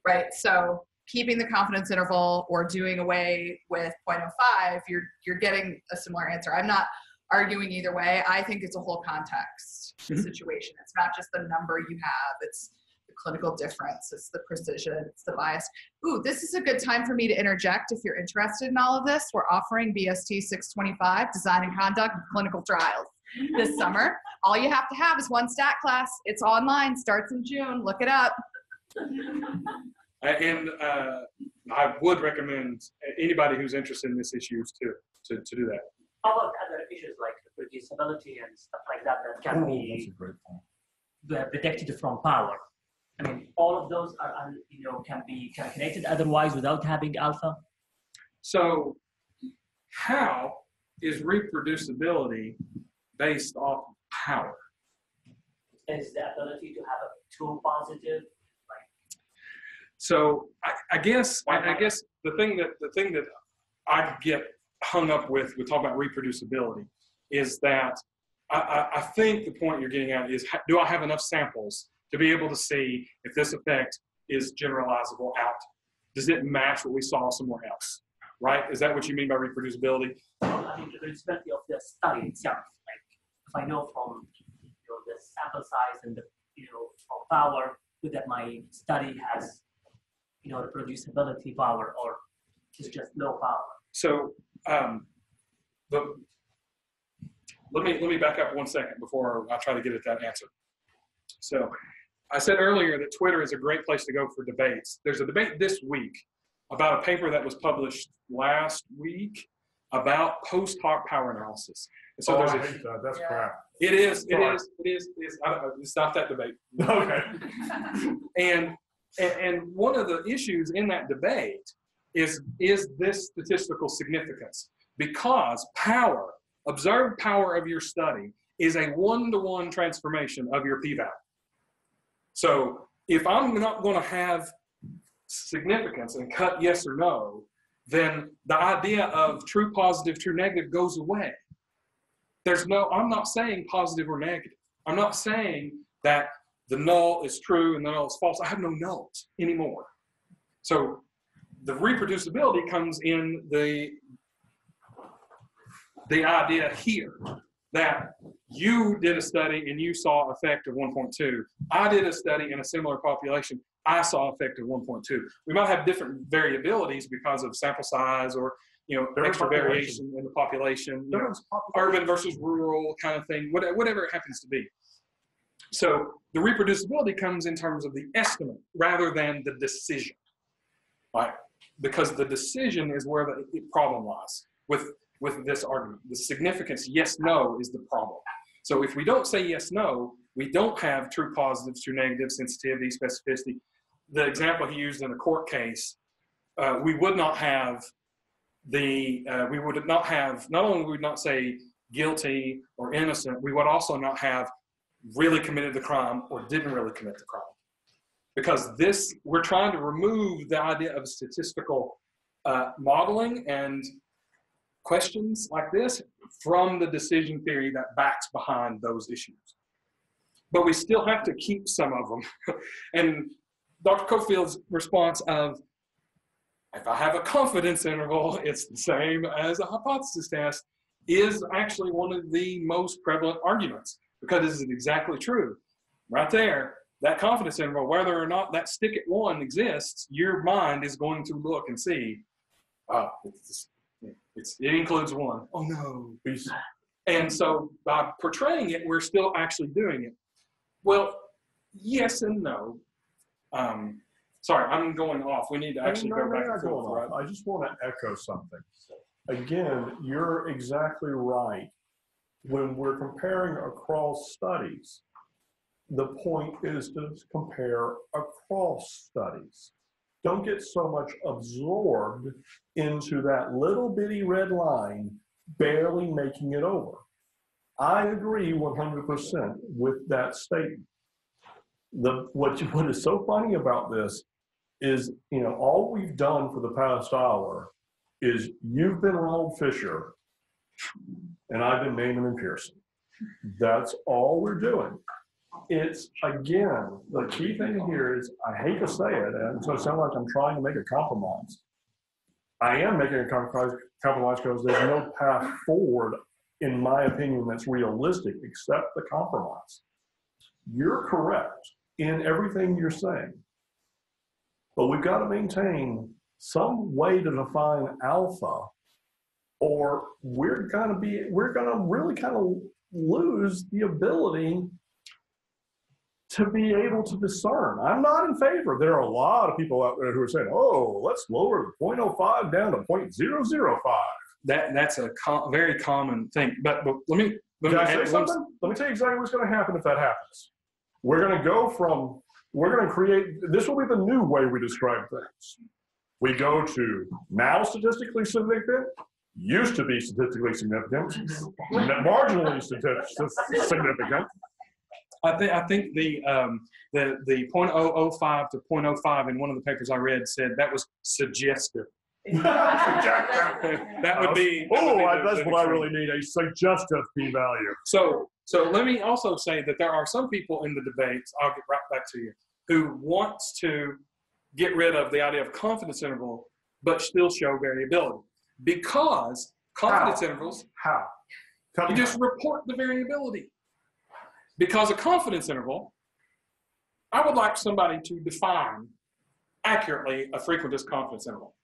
right? So keeping the confidence interval or doing away with 0.05, you're getting a similar answer. I'm not arguing either way. I think it's a whole context situation. It's not just the number you have. It's the clinical difference. It's the precision. It's the bias. Ooh, this is a good time for me to interject if you're interested in all of this. We're offering BST 625, Design and Conduct of Clinical Trials, this summer. All you have to have is one stat class. It's online, starts in June. Look it up. And I would recommend anybody who's interested in this issue to do that. How about other issues like reproducibility and stuff like that that can be detected from power? I mean, all of those are, can be calculated otherwise without having alpha. So how is reproducibility based off power? Is the ability to have a true positive. So I guess the thing that I get hung up with talking about reproducibility is that I think the point you're getting at is, do I have enough samples to be able to see if this effect is generalizable out? Does it match what we saw somewhere else? Right? Is that what you mean by reproducibility? I mean, the reproducibility of the study itself. Like, if I know from the sample size and the from power that my study has reproducibility power or is just low power. So, but let me back up 1 second before I try to get at that answer. So, I said earlier that Twitter is a great place to go for debates. There's a debate this week about a paper that was published last week about post hoc power analysis. And so I hate that. That's crap. It is. It's not that debate. Okay. And one of the issues in that debate is this statistical significance, because power, observed power of your study, is a one-to-one transformation of your p-value. So if I'm not going to have significance and cut yes or no, then the idea of true positive, true negative goes away. I'm not saying positive or negative. I'm not saying that the null is true and the null is false. I have no nulls anymore. So the reproducibility comes in the idea here that you did a study and you saw effect of 1.2. I did a study in a similar population. I saw effect of 1.2. We might have different variabilities because of sample size or extra variation in the population, urban versus rural kind of thing, whatever it happens to be. So the reproducibility comes in terms of the estimate rather than the decision, right? Because the decision is where the problem lies with this argument. The significance, yes, no, is the problem. So if we don't say yes, no, we don't have true positives, true negatives, sensitivity, specificity. The example he used in a court case, we would not have not only would we not say guilty or innocent, we would also not have really committed the crime or didn't really commit the crime. Because we're trying to remove the idea of statistical modeling and questions like this from the decision theory that backs behind those issues. But we still have to keep some of them. And Dr. Cofield's response of, If I have a confidence interval, it's the same as a hypothesis test, is actually one of the most prevalent arguments, because this is exactly true. Right there, that confidence interval, whether or not that stick at 1 exists, your mind is going to look and see, oh, it includes 1. Oh no. And so by portraying it, we're still actually doing it. Well, yes and no. Sorry, I'm going off. We need to actually go back and forth. Right? I just want to echo something. Again, you're exactly right. When we're comparing across studies, the point is to compare across studies. Don't get so much absorbed into that little bitty red line barely making it over. I agree 100% with that statement. What is so funny about this is, you know, all we've done for the past hour is you've been Ronald Fisher and I've been Neyman and Pearson. That's all we're doing. It's, again, the key thing here is, I hate to say it, and so it sounds like I'm trying to make a compromise. I am making a compromise because there's no path forward, in my opinion, that's realistic except the compromise. You're correct in everything you're saying, but we've got to maintain some way to define alpha, or we're going to really kind of lose the ability to be able to discern. I'm not in favor. There are a lot of people out there who are saying, oh, let's lower the 0.05 down to 0.005. That's a very common thing. But let me say something? Let me tell you exactly what's going to happen if that happens. We're going to create, this will be the new way we describe things. We go to now statistically significant, used to be statistically significant, marginally significant. I think the 0.005 to 0.05 in one of the papers I read said that was suggestive. That would be. That's what I really need, a suggestive p-value. So let me also say that there are some people in the debates, I'll get right back to you, who wants to get rid of the idea of confidence interval, but still show variability. Because confidence intervals, you just report the variability. Because a confidence interval, I would like somebody to define accurately a frequentist confidence interval.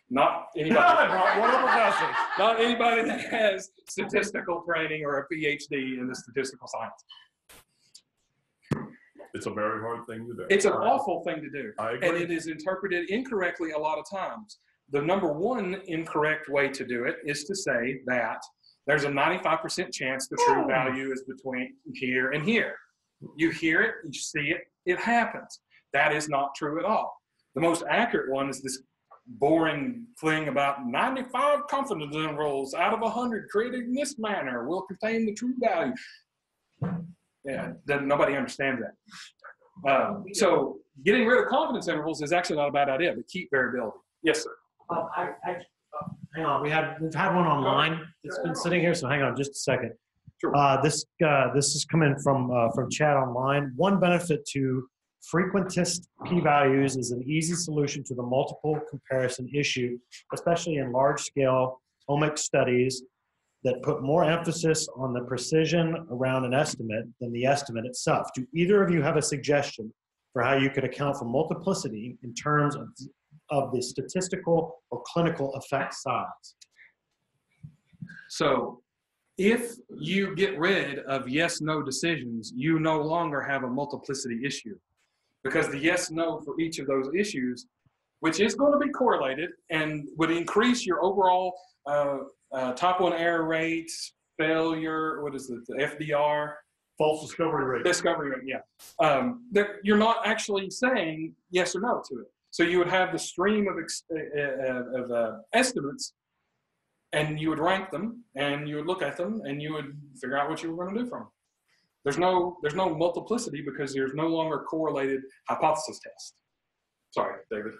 Not anybody, not anybody that has statistical training or a PhD in the statistical science. It's a very hard thing to do. It's an awful thing to do. I agree. And it is interpreted incorrectly a lot of times. The number one incorrect way to do it is to say that there's a 95% chance the true value is between here and here. You hear it, you see it, it happens. That is not true at all. The most accurate one is this boring thing about 95 confidence intervals out of 100 created in this manner will contain the true value. Yeah, nobody understands that. So getting rid of confidence intervals is actually not a bad idea, but keep variability. Yes, sir. Hang on, we've had one online that's been sitting here, so hang on just a second. Sure. This is coming from chat online. One benefit to frequentist p-values is an easy solution to the multiple comparison issue, especially in large-scale omic studies that put more emphasis on the precision around an estimate than the estimate itself. Do either of you have a suggestion for how you could account for multiplicity in terms of the statistical or clinical effect size? So if you get rid of yes-no decisions, you no longer have a multiplicity issue, because the yes-no for each of those issues, which is going to be correlated and would increase your overall type 1 error rates, failure, what is it, the FDR? False discovery rate. Discovery rate, yeah. You're not actually saying yes or no to it. So you would have the stream of estimates, and you would rank them, and you would look at them, and you would figure out what you were going to do from them. There's no multiplicity because there's no longer correlated hypothesis test. Sorry, David.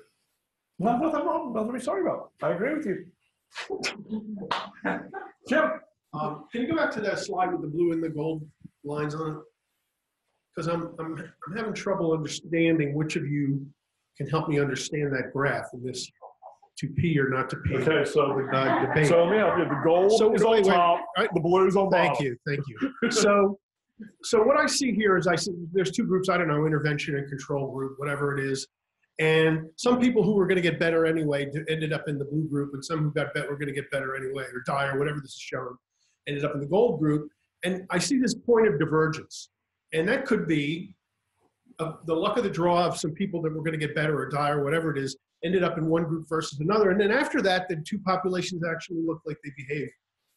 No, nothing wrong. Nothing to be sorry about. I agree with you. Jim, can you go back to that slide with the blue and the gold lines on it? Because I'm having trouble understanding which of you can help me understand that graph in this to P or not to P. Okay, so debate. so let me help you. The gold So, is on wait, top, right. the blue's on bottom. Thank you. So what I see here is there's two groups, I don't know, intervention and control group, whatever it is. And some people who were going to get better anyway ended up in the blue group, and some who got better were going to get better anyway, or die, or whatever this is showing, ended up in the gold group. And I see this point of divergence. And that could be the luck of the draw of some people that were going to get better or die or whatever it is, ended up in one group versus another. And then after that, the two populations actually look like they behave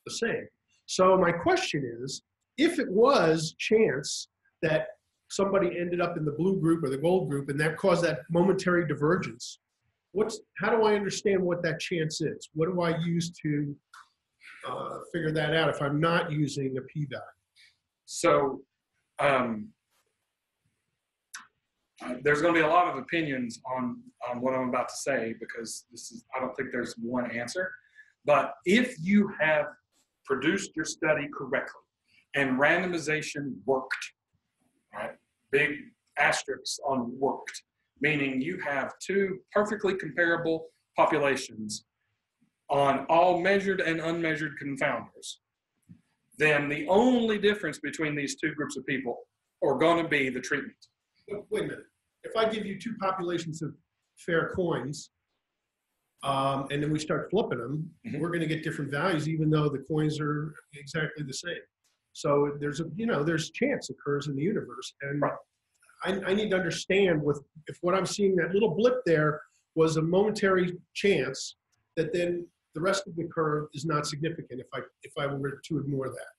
the same. So my question is, if it was chance that somebody ended up in the blue group or the gold group and that caused that momentary divergence, how do I understand what that chance is? What do I use to figure that out if I'm not using a p-value? So there's going to be a lot of opinions on what I'm about to say, because I don't think there's one answer. But if you have produced your study correctly and randomization worked, right? Big asterisks on worked, meaning you have two perfectly comparable populations on all measured and unmeasured confounders, then the only difference between these two groups of people are going to be the treatment. Wait a minute. If I give you two populations of fair coins, and then we start flipping them, we're going to get different values, even though the coins are exactly the same. So there's chance occurs in the universe, and right. I need to understand if what I'm seeing, that little blip there, was a momentary chance, that then the rest of the curve is not significant if I were to ignore that.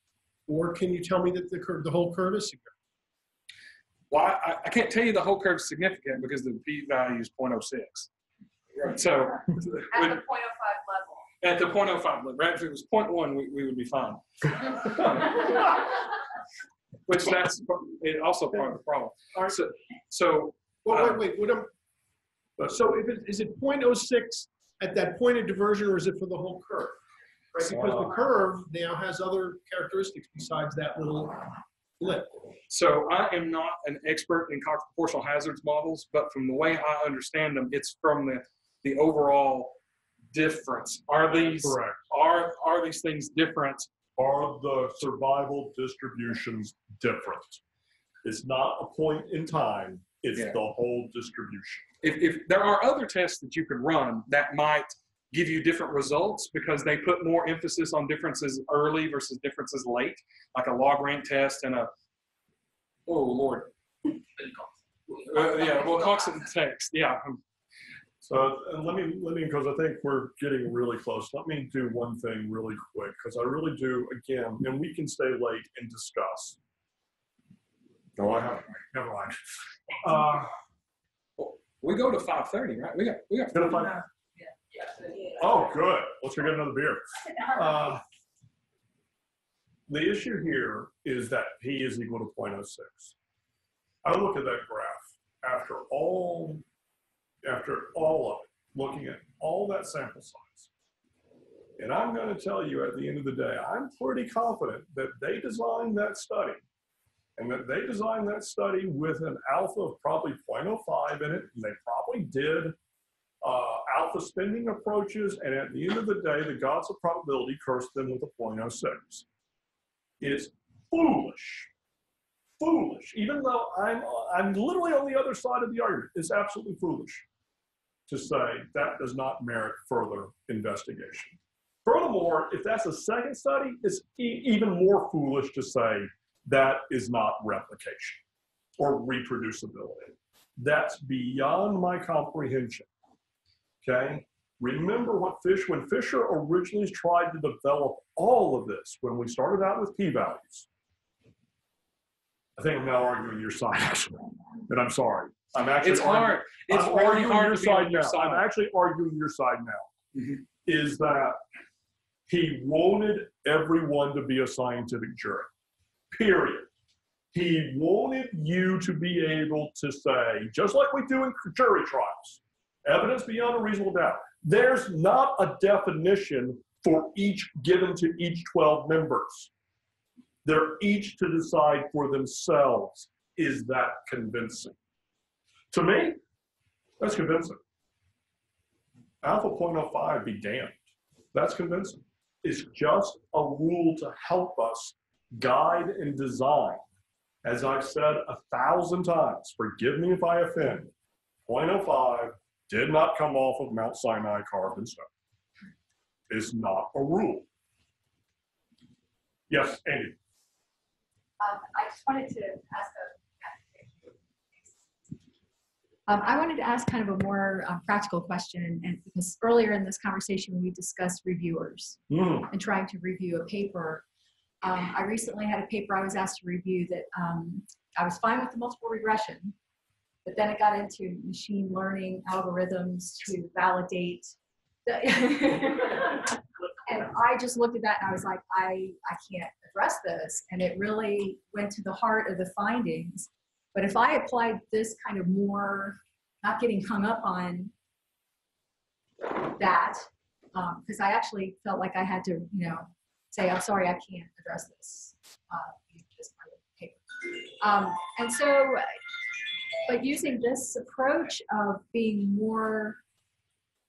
Or can you tell me that the whole curve is significant? Well, I can't tell you the whole curve is significant because the p-value is 0.06. Right. So At the 0.05 level. At the 0.05 level, right? If it was 0.1, we would be fine. Which that's also part of the problem. All right. So wait. So is it 0.06 at that point of diversion, or is it for the whole curve? Right? Because the curve now has other characteristics besides that little blip. So I am not an expert in Cox proportional hazards models, but from the way I understand them, it's from the overall difference. Are these correct? Are these things different? Are the survival distributions different? It's not a point in time, it's the whole distribution. If there are other tests that you could run that might give you different results because they put more emphasis on differences early versus differences late, like a log rank test and Cox and text, yeah. So let me, because I think we're getting really close. Let me do one thing really quick, because I really do, again, and we can stay late and discuss. No, I haven't. Never mind. We go to 5:30, right? We got. Go to 5? Oh, good. Let's go get another beer. The issue here is that P is equal to 0.06. I look at that graph after all of it, looking at all that sample size. And I'm going to tell you at the end of the day, I'm pretty confident that they designed that study, and that they designed that study with an alpha of probably 0.05 in it, and they probably did alpha spending approaches, and at the end of the day, the gods of probability cursed them with a 0.06. It's foolish. Even though I'm literally on the other side of the argument, it's absolutely foolish to say that does not merit further investigation. Furthermore, if that's a second study, it's even more foolish to say that is not replication or reproducibility. That's beyond my comprehension. Okay? Remember when Fisher originally tried to develop all of this, when we started out with p-values. I think I'm now arguing your side, actually. And I'm sorry. I'm actually It's hard. It's arguing hard your to be on side your now. side. I'm actually arguing your side now. Is that he wanted everyone to be a scientific jury. Period. He wanted you to be able to say, just like we do in jury trials, evidence beyond a reasonable doubt. There's not a definition for each given to each 12 members. They're each to decide for themselves, is that convincing? To me, that's convincing. Alpha 0.05 be damned. That's convincing. It's just a rule to help us guide and design. As I've said 1,000 times, forgive me if I offend, 0.05 did not come off of Mount Sinai carved in stone. It's not a rule. Yes, Andy. I just wanted to ask I wanted to ask kind of a more practical question, and because earlier in this conversation we discussed reviewers and trying to review a paper. I recently had a paper I was asked to review that I was fine with the multiple regression, but then it got into machine learning algorithms to validate the and I just looked at that and I was like, I can't address this. And it really went to the heart of the findings. But if I applied this kind of more, not getting hung up on that, because I actually felt like I had to, say, I'm sorry, I can't address this. This part of the paper. And so, but using this approach of being more,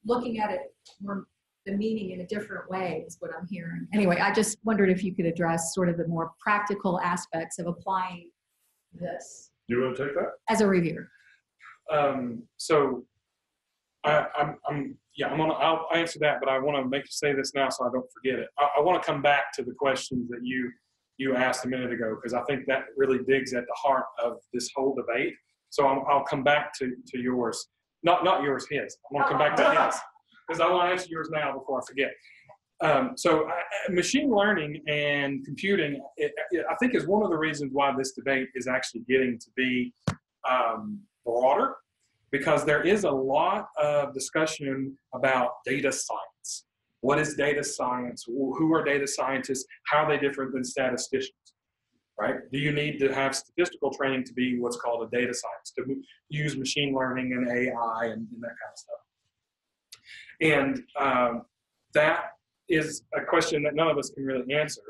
looking at it more, the meaning in a different way is what I'm hearing. Anyway, I just wondered if you could address sort of the more practical aspects of applying this. Do you want to take that? As a reviewer. So I'll answer that, but I want to make you say this now so I don't forget it. I want to come back to the questions that you asked a minute ago, because I think that really digs at the heart of this whole debate. So I'll come back to yours. Not yours, his. I want to come back to his, because I want to answer yours now before I forget. Machine learning and computing, I think, is one of the reasons why this debate is actually getting to be broader, because there is a lot of discussion about data science. What is data science? Who are data scientists? How are they different than statisticians, right? Do you need to have statistical training to be what's called a data science, to use machine learning and AI and that kind of stuff? And that is a question that none of us can really answer.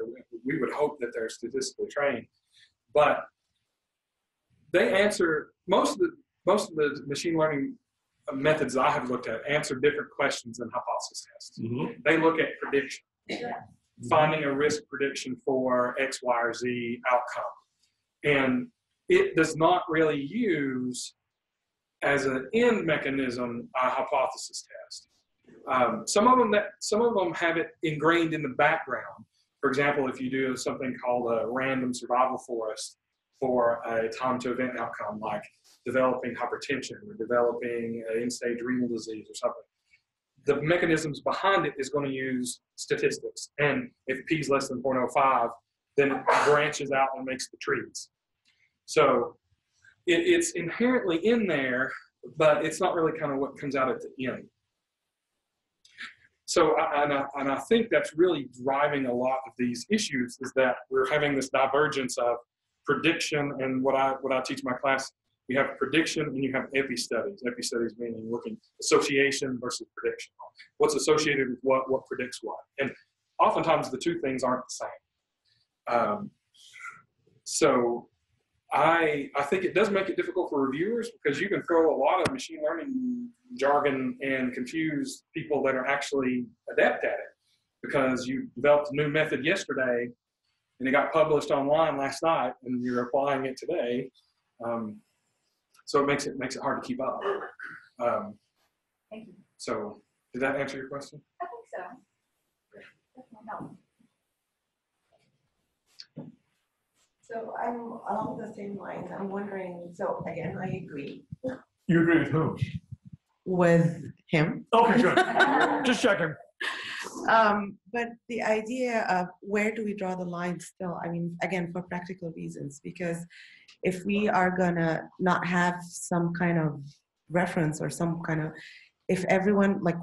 We would hope that they're statistically trained, but they answer most of the machine learning methods I have looked at answer different questions than hypothesis tests. They look at prediction, finding a risk prediction for X, Y, or Z outcome, and it does not really use as an end mechanism a hypothesis test. Some of them have it ingrained in the background. For example, if you do something called a random survival forest for a time to event outcome, like developing hypertension or developing an end-stage renal disease or something, the mechanisms behind it is going to use statistics. And if p is less than 0.05, then it branches out and makes the trees. So it's inherently in there, but it's not really kind of what comes out at the end. So, and I think that's really driving a lot of these issues, is that we're having this divergence of prediction, and what I teach my class, you have prediction and you have epi-studies. Epi-studies meaning looking association versus prediction. What's associated with what predicts what. And oftentimes the two things aren't the same. So I think it does make it difficult for reviewers, because you can throw a lot of machine learning jargon and confuse people that are actually adept at it, because you developed a new method yesterday and it got published online last night and you're applying it today. So it makes it hard to keep up. Thank you. So did that answer your question? I think so. Definitely help. So I'm along the same lines. I'm wondering, so again, I agree You agree with whom? with him. Okay, good. Just checking. But the idea of where do we draw the line still, I mean, again, for practical reasons, because if we are gonna not have some kind of reference or some kind of, if everyone, like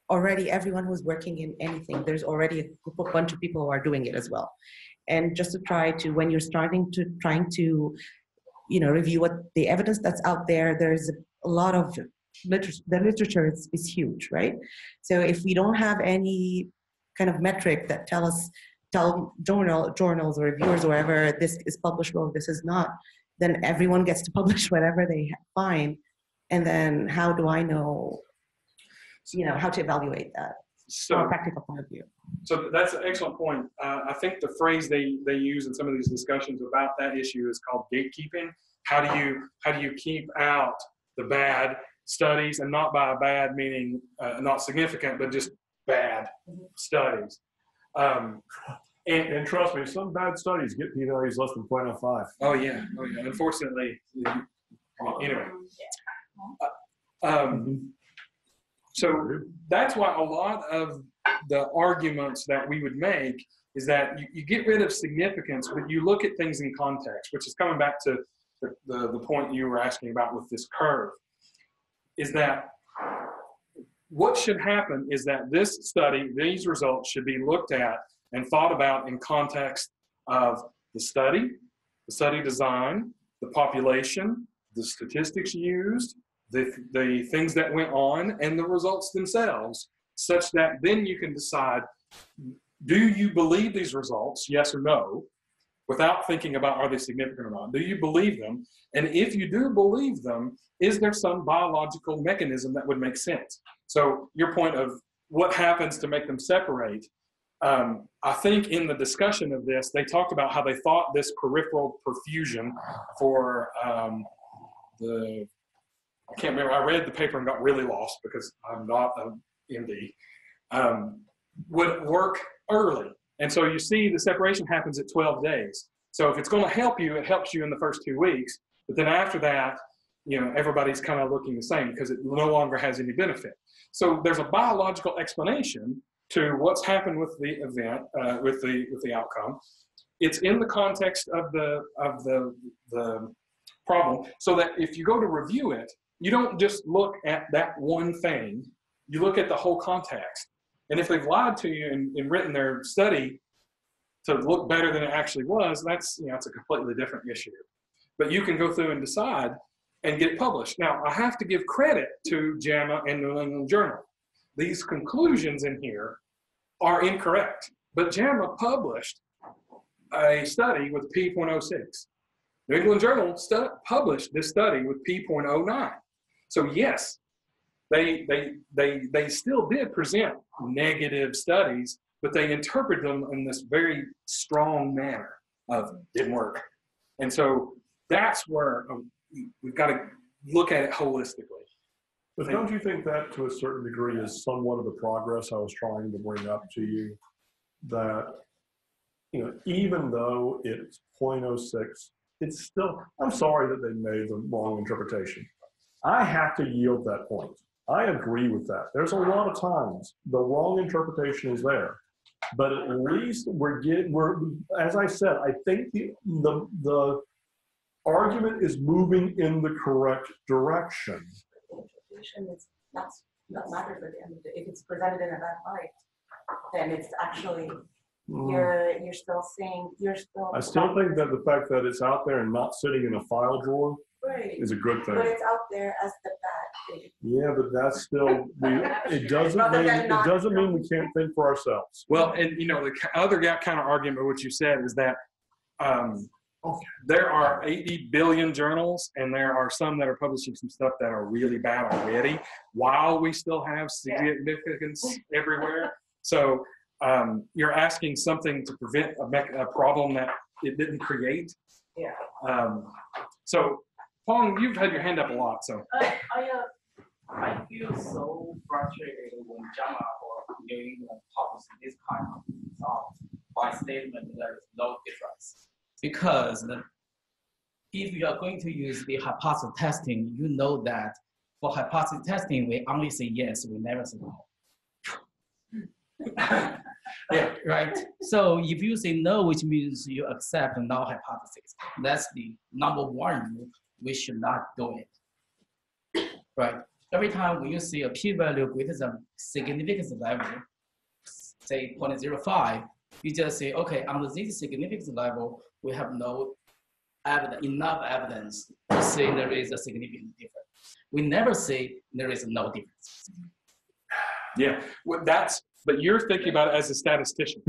already everyone who's working in anything, there's already a bunch of people who are doing it as well. And just to try to, when you're trying to, review what the evidence that's out there, there's a lot of the literature is huge, right? So if we don't have any kind of metric that tell journals or reviewers or wherever this is published or this is not, then everyone gets to publish whatever they find. And then how do I know? how to evaluate that from a practical point of view. So that's an excellent point. I think the phrase they use in some of these discussions about that issue is called gatekeeping. How do you keep out the bad studies, and not by bad meaning not significant, but just bad studies. And trust me, some bad studies get p-values less than 0.05. Oh yeah. Unfortunately, anyway. So that's why a lot of the arguments that we would make is that you get rid of significance, but you look at things in context, which is coming back to the point you were asking about with this curve, is that what should happen is that this study, these results should be looked at and thought about in context of the study design, the population, the statistics used, the things that went on, and the results themselves, such that then you can decide, do you believe these results, yes or no, without thinking about are they significant or not? Do you believe them? And if you do believe them, is there some biological mechanism that would make sense? So your point of what happens to make them separate, I think in the discussion of this, they talked about how they thought this peripheral perfusion for I can't remember, I read the paper and got really lost because I'm not an MD, would work early. And so you see the separation happens at 12 days. So if it's going to help you, it helps you in the first 2 weeks. But then after that, everybody's kind of looking the same because it no longer has any benefit. So there's a biological explanation to what's happened with the event, with the outcome. It's in the context of the problem, so that if you go to review it, you don't just look at that one thing, you look at the whole context. And if they've lied to you and written their study to look better than it actually was, that's a completely different issue. But you can go through and decide and get it published. Now, I have to give credit to JAMA and New England Journal. These conclusions in here are incorrect, but JAMA published a study with p.06. New England Journal published this study with p.09. So yes, they still did present negative studies, but they interpreted them in this very strong manner of didn't work. And so that's where we've got to look at it holistically. But don't you think that to a certain degree is somewhat of the progress I was trying to bring up to you? That, even though it's 0.06, it's still, I'm sorry that they made the wrong interpretation. I have to yield that point. I agree with that. There's a lot of times the wrong interpretation is there, but at least we're as I said, I think the argument is moving in the correct direction. Is not matters at the end of the day. If it's presented in a bad light, then it's actually you're still saying I still think that the fact that it's out there and not sitting in a file drawer is a good thing. But it's out there as the bad thing. Yeah, but that's still it doesn't mean we can't think for ourselves. Well, and the other kind of argument what you said is that there are 80 billion journals, and there are some that are publishing some stuff that are really bad already, while we still have significance everywhere. So you're asking something to prevent a problem that it didn't create. Yeah. So, Pong, you've had your hand up a lot. So I feel so frustrated when JAMA or New England publish this kind of result by statement there is no difference. Because if you are going to use the hypothesis testing, you know that for hypothesis testing, we only say yes, we never say no. Yeah, right. So if you say no, which means you accept null hypothesis, that's the number one rule. We should not do it. Right. Every time when you see a p-value greater than significance level, say 0.05, you just say, okay, under this significance level, we have no enough evidence to say there is a significant difference. We never say there is no difference. Yeah, well, but you're thinking about it as a statistician.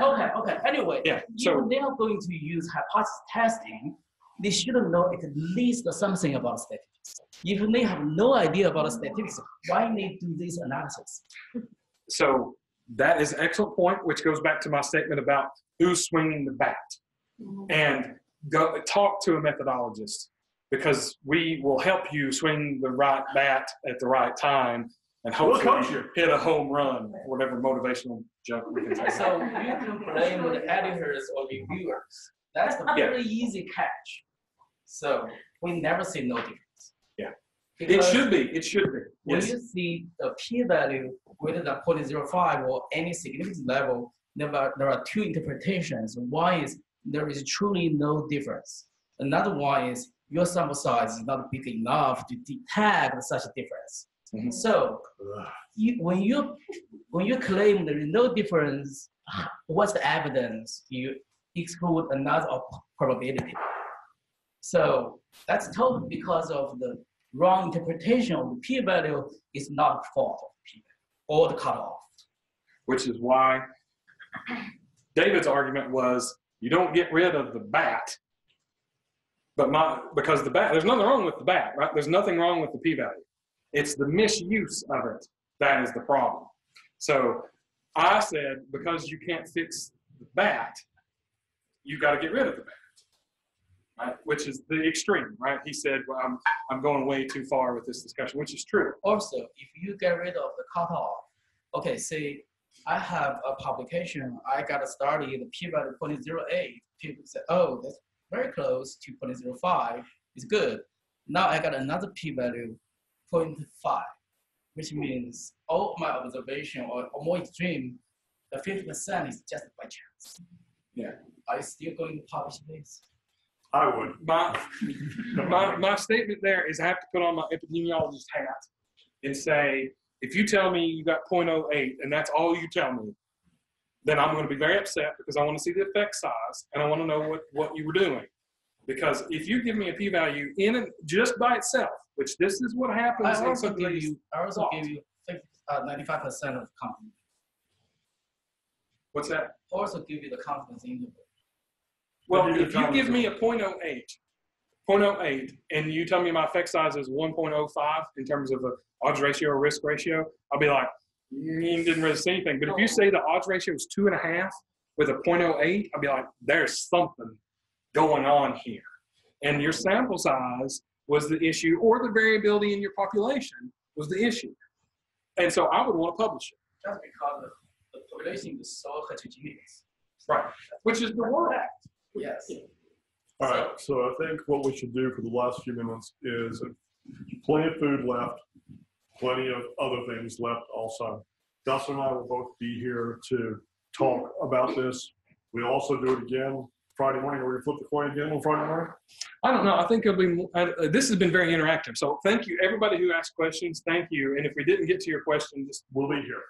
Okay. Anyway, yeah. So they're going to use hypothesis testing. they should know at least something about statistics. If they have no idea about statistics, why they do this analysis? So that is an excellent point, which goes back to my statement about who's swinging the bat. And go talk to a methodologist, because we will help you swing the right bat at the right time and hopefully hit a home run, whatever motivational joke we can take. So you can blame the editors or reviewers. That's a very easy catch. So we never see no difference. Yeah. It Because should be. It should be. when Yes. you see the p-value greater than 0.05 or any significance level, there are two interpretations. One is there is truly no difference. Another one is your sample size is not big enough to detect such a difference. Mhm. So when you claim there is no difference, what's the evidence? You exclude another probability. So that's totally because of the wrong interpretation of the p-value is not fault of the p-value or the cutoff. Which is why David's argument was you don't get rid of the bat, because the bat, there's nothing wrong with the bat, right? There's nothing wrong with the p-value. It's the misuse of it that is the problem. So I said, because you can't fix the bat, you got to get rid of the bat, right? Which is the extreme, right? He said, well, I'm going way too far with this discussion, which is true. Also, if you get rid of the cutoff, okay, say I have a publication, I got a study, the p-value 0.08. People say, oh, that's very close to 0.05. It's good. Now I got another p-value 0.5, which means all my observation or more extreme, the 50% is just by chance. Yeah. Are you still going to publish this? I would. My statement there is I have to put on my epidemiologist hat and say, if you tell me you got 0.08 and that's all you tell me, then I'm going to be very upset, because I want to see the effect size and I want to know what you were doing. Because if you give me a p-value just by itself, which this is what happens. I also give you 95% of confidence. What's that? Also give you the confidence interval. Well, if you give me a 0.08, and you tell me my effect size is 1.05 in terms of the odds ratio or risk ratio, I'll be like, you didn't really see anything. But if you say the odds ratio is 2.5 with a 0.08, I'll be like, there's something going on here. And your sample size was the issue, or the variability in your population was the issue. And so I would want to publish it. Just because the population is so heterogeneous. Right. Which is the world. Yes. All right, so I think what we should do for the last few minutes is plenty of food left, plenty of other things left also. Dustin and I will both be here to talk about this. We'll also do it again Friday morning. Are we going to flip the coin again on Friday morning? I don't know. I think it'll be, this has been very interactive. So thank you, everybody who asked questions. Thank you. And if we didn't get to your question, just We'll be here.